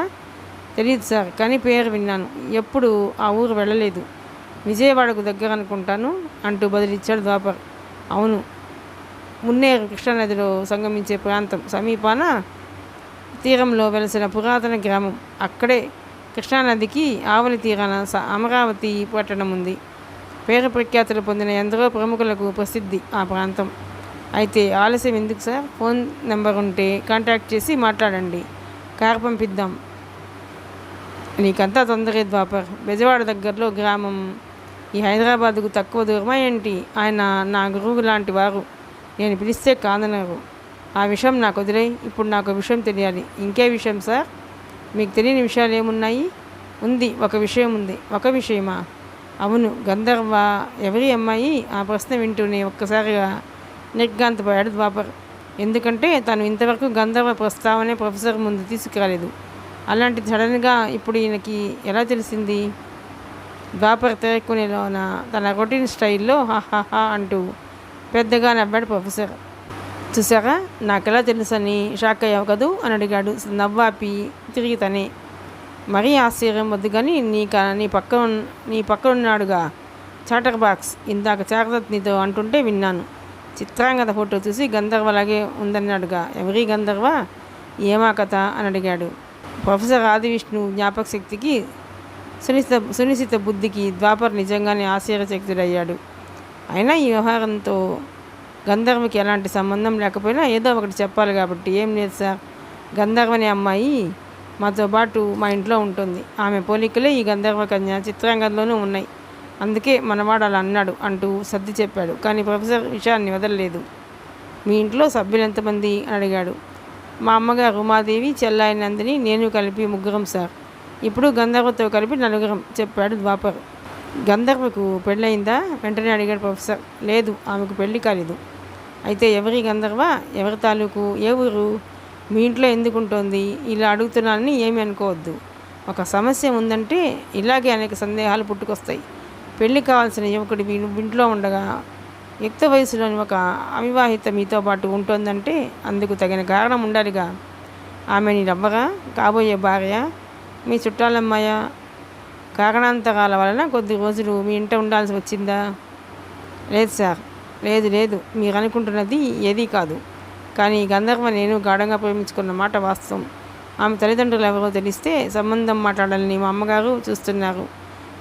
తెలియదు సార్, కానీ పేరు విన్నాను. ఎప్పుడు ఆ ఊరు వెళ్ళలేదు. విజయవాడకు దగ్గర అనుకుంటాను అంటూ బదిలిచ్చాడు ద్వాపర్. అవును, మున్నేరు కృష్ణానదిలో సంగమించే ప్రాంతం సమీపాన తీరంలో వెలిసిన పురాతన గ్రామం. అక్కడే కృష్ణానదికి ఆవలి తీరాన అమరావతి పట్టణం ఉంది. పేరు ప్రఖ్యాతులు పొందిన ఎందరో ప్రముఖులకు ప్రసిద్ధి ఆ ప్రాంతం. అయితే ఆలస్యం ఎందుకు సార్? ఫోన్ నెంబర్ ఉంటే కాంటాక్ట్ చేసి మాట్లాడండి, కారు పంపిద్దాం. నీకంతా తొందరే ద్వాపర్. బెజవాడ దగ్గరలో గ్రామం. ఈ హైదరాబాదుకు తక్కువ దూరమా ఏంటి? ఆయన నా గురువు లాంటి వారు, నేను పిలిస్తే కాదనరు. ఆ విషయం నాకు వదిలే. ఇప్పుడు నాకు విషయం తెలియాలి. ఇంకే విషయం సార్? మీకు తెలియని విషయాలు ఏమున్నాయి? ఉంది, ఒక విషయం ఉంది. ఒక విషయమా? అవును, గంధర్వ ఎవరి అమ్మాయి? ఆ ప్రశ్న వింటూనే ఒక్కసారిగా నిర్ఘాంతపోయాడు ద్వాపర్. ఎందుకంటే తను ఇంతవరకు గంధర్వ ప్రస్తావనే ప్రొఫెసర్ ముందు తీసుకురాలేదు. అలాంటిది సడన్గా ఇప్పుడు ఈయనకి ఎలా తెలిసింది? ద్వాపర్ తెరక్కునేలోన తన రొటీన్ స్టైల్లో హాహాహా అంటూ పెద్దగా నవ్వాడు ప్రొఫెసర్. చూసారా, నాకెలా తెలుసని షాక్ అయ్యావు కదూ అని అడిగాడు నవ్వాపి తిరిగి తనే. మరీ ఆశ్చర్యం వద్దు కానీ నీ పక్కనున్నాడుగా చాటర్ బాక్స్, ఇందాక చారదత్ నీతో అంటుంటే విన్నాను. చిత్రాంగద ఫోటో చూసి గంధర్వలాగే ఉందన్నాడుగా. ఎవరి గంధర్వ? ఏమా కథ అని అడిగాడు. ప్రొఫెసర్ ఆదివిష్ణు జ్ఞాపక శక్తికి, సునిశ్చిత బుద్ధికి ద్వాపర్ నిజంగానే ఆశ్చర్యచకితుడయ్యాడు. అయినా ఈ వ్యవహారంతో గంధర్వకి ఎలాంటి సంబంధం లేకపోయినా ఏదో ఒకటి చెప్పాలి కాబట్టి, ఏం లేదు సార్, గంధర్వని అమ్మాయి మాతో పాటు మా ఇంట్లో ఉంటుంది. ఆమె పోలికలే ఈ గంధర్వ కన్య చిత్రాంగంలోనూ ఉన్నాయి. అందుకే మనవాడు అలా అన్నాడు అంటూ సర్ది చెప్పాడు. కానీ ప్రొఫెసర్ విషయాన్ని వదలలేదు. మీ ఇంట్లో సభ్యులు ఎంతమంది అని అడిగాడు. మా అమ్మగారు ఉమాదేవి, చెల్లాయి నందిని, నేను కలిపి 3 సార్. ఇప్పుడు గంధర్వతో కలిపి 4 చెప్పాడు ద్వాపర్. గంధర్వకు పెళ్ళయిందా వెంటనే అడిగాడు ప్రొఫెసర్. లేదు, ఆమెకు పెళ్ళి కాలేదు. అయితే ఎవరి గంధర్వ, ఎవరి తాలూకు, ఏ ఊరు, మీ ఇంట్లో ఎందుకుంటోంది? ఇలా అడుగుతున్నానని ఏమీ అనుకోవద్దు. ఒక సమస్య ఉందంటే ఇలాగే అనేక సందేహాలు పుట్టుకొస్తాయి. పెళ్ళి కావాల్సిన యువకుడివి నువ్వు ఇంట్లో ఉండగా యుక్త వయసులోని ఒక అవివాహిత మీతో పాటు ఉంటుందంటే అందుకు తగిన కారణం ఉండాలిగా. ఆమె నీ రవ్వగా, కాబోయే భార్య, మీ చుట్టాలమ్మాయ? కారణాంతరాల వలన కొద్ది రోజులు మీ ఇంట ఉండాల్సి వచ్చిందా? లేదు సార్, లేదు, మీరు అనుకుంటున్నది ఏదీ కాదు. కానీ గంధర్వ నేను గాఢంగా ప్రేమించుకున్న మాట వాస్తవం. ఆమె తల్లిదండ్రులు ఎవరో తెలిస్తే సంబంధం మాట్లాడాలని మా అమ్మగారు చూస్తున్నారు.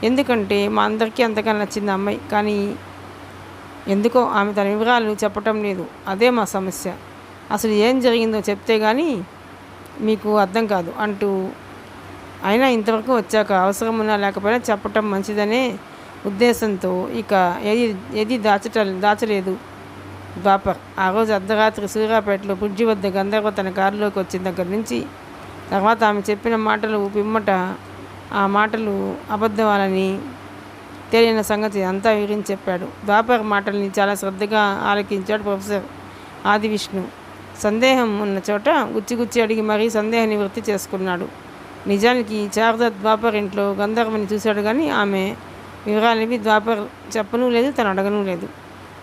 ఎందుకంటే మా అందరికీ అంతగా నచ్చింది అమ్మాయి. కానీ ఎందుకో ఆమె తన వివరాలు చెప్పటం లేదు. అదే మా సమస్య. అసలు ఏం జరిగిందో చెప్తే కానీ మీకు అర్థం కాదు అంటూ, అయినా ఇంతవరకు వచ్చాక అవసరమున్నా లేకపోయినా చెప్పటం మంచిదనే ఉద్దేశంతో ఇక ఏది దాచలేదు ద్వాపర్. ఆ రోజు అర్ధరాత్రి సూర్యాపేటలో బ్రిడ్జి వద్ద గంధర్వ తన కారులోకి వచ్చిన దగ్గర నుంచి తర్వాత ఆమె చెప్పిన మాటలు పిమ్మట ఆ మాటలు అబద్ధవాలని తెలియన సంగతి అంతా వివరించి చెప్పాడు. ద్వాపర్ మాటల్ని చాలా శ్రద్ధగా ఆలకించాడు ప్రొఫెసర్ ఆదివిష్ణు. సందేహం ఉన్న చోట గుచ్చి అడిగి మరీ సందేహ నివృత్తి చేసుకున్నాడు. నిజానికి శారద ద్వాపర్ ఇంట్లో గంధర్వని చూశాడు, కానీ ఆమె వివరాలేవి ద్వాపర్ చెప్పనూ లేదు, తను అడగనూ లేదు.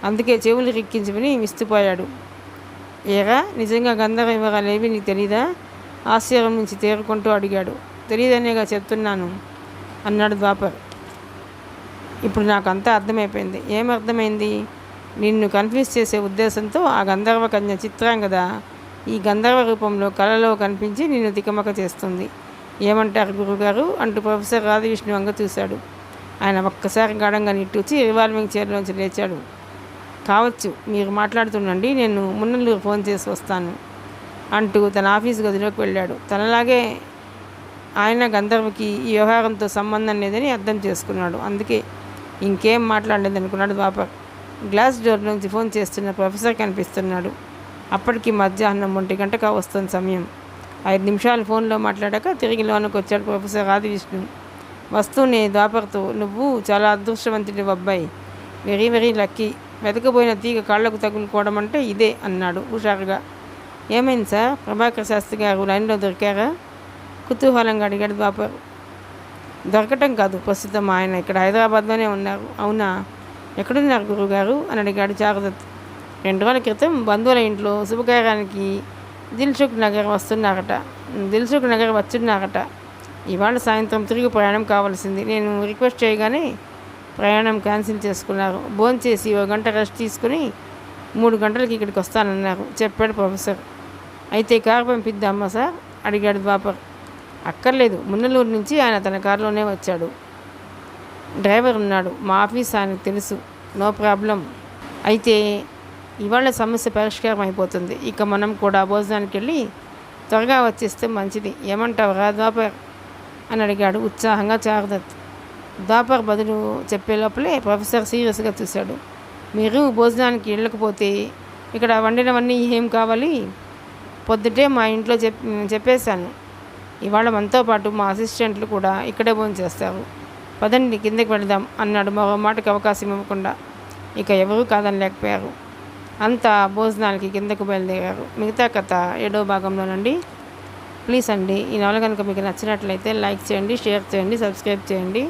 అందుకే చెవులు రిక్కించి విని విస్తుపోయాడు. ఏరా, నిజంగా గంధర్వ వివరాలేవి నీకు తెలీదా? ఆశ్చర్యం నుంచి తేరుకుంటూ అడిగాడు. తెలియదనేగా చెప్తున్నాను అన్నాడు ద్వాపర్. ఇప్పుడు నాకు అంతా అర్థమైపోయింది. ఏమర్థమైంది? నిన్ను కన్ఫ్యూజ్ చేసే ఉద్దేశంతో ఆ గంధర్వ కన్య చిత్రాంగద ఈ గంధర్వ రూపంలో కళలో కనిపించి నిన్ను తికమక చేస్తుంది. ఏమంటారు గురుగారు అంటూ ప్రొఫెసర్ ఆదివిష్ణు వంగ చూశాడు. ఆయన ఒక్కసారి గాఢంగా నిట్టూచి రివాల్వింగ్ చైర్లోంచి లేచాడు. కావచ్చు, మీరు మాట్లాడుతుండండి, నేను మున్నల్లూరు ఫోన్ చేసి వస్తాను అంటూ తన ఆఫీసు గదిలోకి వెళ్ళాడు. తనలాగే ఆయన గంధర్వకి ఈ వ్యవహారంతో సంబంధం లేదని అర్థం చేసుకున్నాడు. అందుకే ఇంకేం మాట్లాడలేదనుకున్నాడు ద్వాపర్. గ్లాస్ డోర్ నుంచి ఫోన్ చేస్తున్న ప్రొఫెసర్ కనిపిస్తున్నాడు. అప్పటికి మధ్యాహ్నం 1 గంటకు వస్తున్న సమయం. 5 నిమిషాలు ఫోన్లో మాట్లాడాక తిరిగి లోనికి వచ్చాడు ప్రొఫెసర్ ఆదివిష్ణు. వస్తూనే ద్వాపర్తో, నువ్వు చాలా అదృష్టవంతుడి అబ్బాయి, వెరీ లక్కీ. వెతకపోయిన తీగ కాళ్లకు తగులుకోవడం అంటే ఇదే అన్నాడు హుషారుగా. ఏమైంది సార్, ప్రభాకర్ శాస్త్రి గారు లైన్లో దొరికారా? కుతూహలంగా అడిగాడు ద్వాపర్. దొరకటం కాదు, ప్రస్తుతం ఆయన ఇక్కడ హైదరాబాద్లోనే ఉన్నారు. అవునా, ఎక్కడున్నారు గురువుగారు అని అడిగాడు చారుదత్. 2 రోజుల క్రితం బంధువుల ఇంట్లో శుభకార్యానికి దిల్సుఖ్ నగర్ వచ్చున్నారట. ఇవాళ సాయంత్రం తిరిగి ప్రయాణం కావాల్సింది. నేను రిక్వెస్ట్ చేయగానే ప్రయాణం క్యాన్సిల్ చేసుకున్నారు. భోంచేసి 1 గంట రెస్ట్ తీసుకుని 3 గంటలకి ఇక్కడికి వస్తానన్నారు చెప్పాడు ప్రొఫెసర్. అయితే కారు పంపిద్దామా సార్ అడిగాడు ద్వాపర్. అక్కర్లేదు, మున్నలూరు నుంచి ఆయన తన కారులోనే వచ్చాడు. డ్రైవర్ ఉన్నాడు, మా ఆఫీస్ ఆయనకు తెలుసు, నో ప్రాబ్లం. అయితే ఇవాళ సమస్య పరిష్కారం అయిపోతుంది. ఇక మనం కూడా భోజనానికి వెళ్ళి త్వరగా వచ్చేస్తే మంచిది. ఏమంటావురా ద్వాపర్ అని అడిగాడు ఉత్సాహంగా చారుదత్. ద్వాపర్ బదులు చెప్పే లోపలే ప్రొఫెసర్ సీరియస్గా చూశాడు. మీరు భోజనానికి వెళ్ళకపోతే ఇక్కడ వండినవన్నీ ఏం కావాలి? పొద్దుటే మా ఇంట్లో చెప్పేశాను. ఇవాళ మనతో పాటు మా అసిస్టెంట్లు కూడా ఇక్కడే భోంచేస్తారు. పదండి కిందకి వెళదాం అన్నాడు మరో మాటకి అవకాశం ఇవ్వకుండా. ఇక ఎవరూ కాదనలేకపోయారు. అంతా భోజనాలకి కిందకు బయలుదేరారు. మిగతా కథ 7వ భాగంలోనండి. ప్లీజ్ అండి, ఈ నవల కనుక మీకు నచ్చినట్లయితే లైక్ చేయండి, షేర్ చేయండి, సబ్స్క్రైబ్ చేయండి.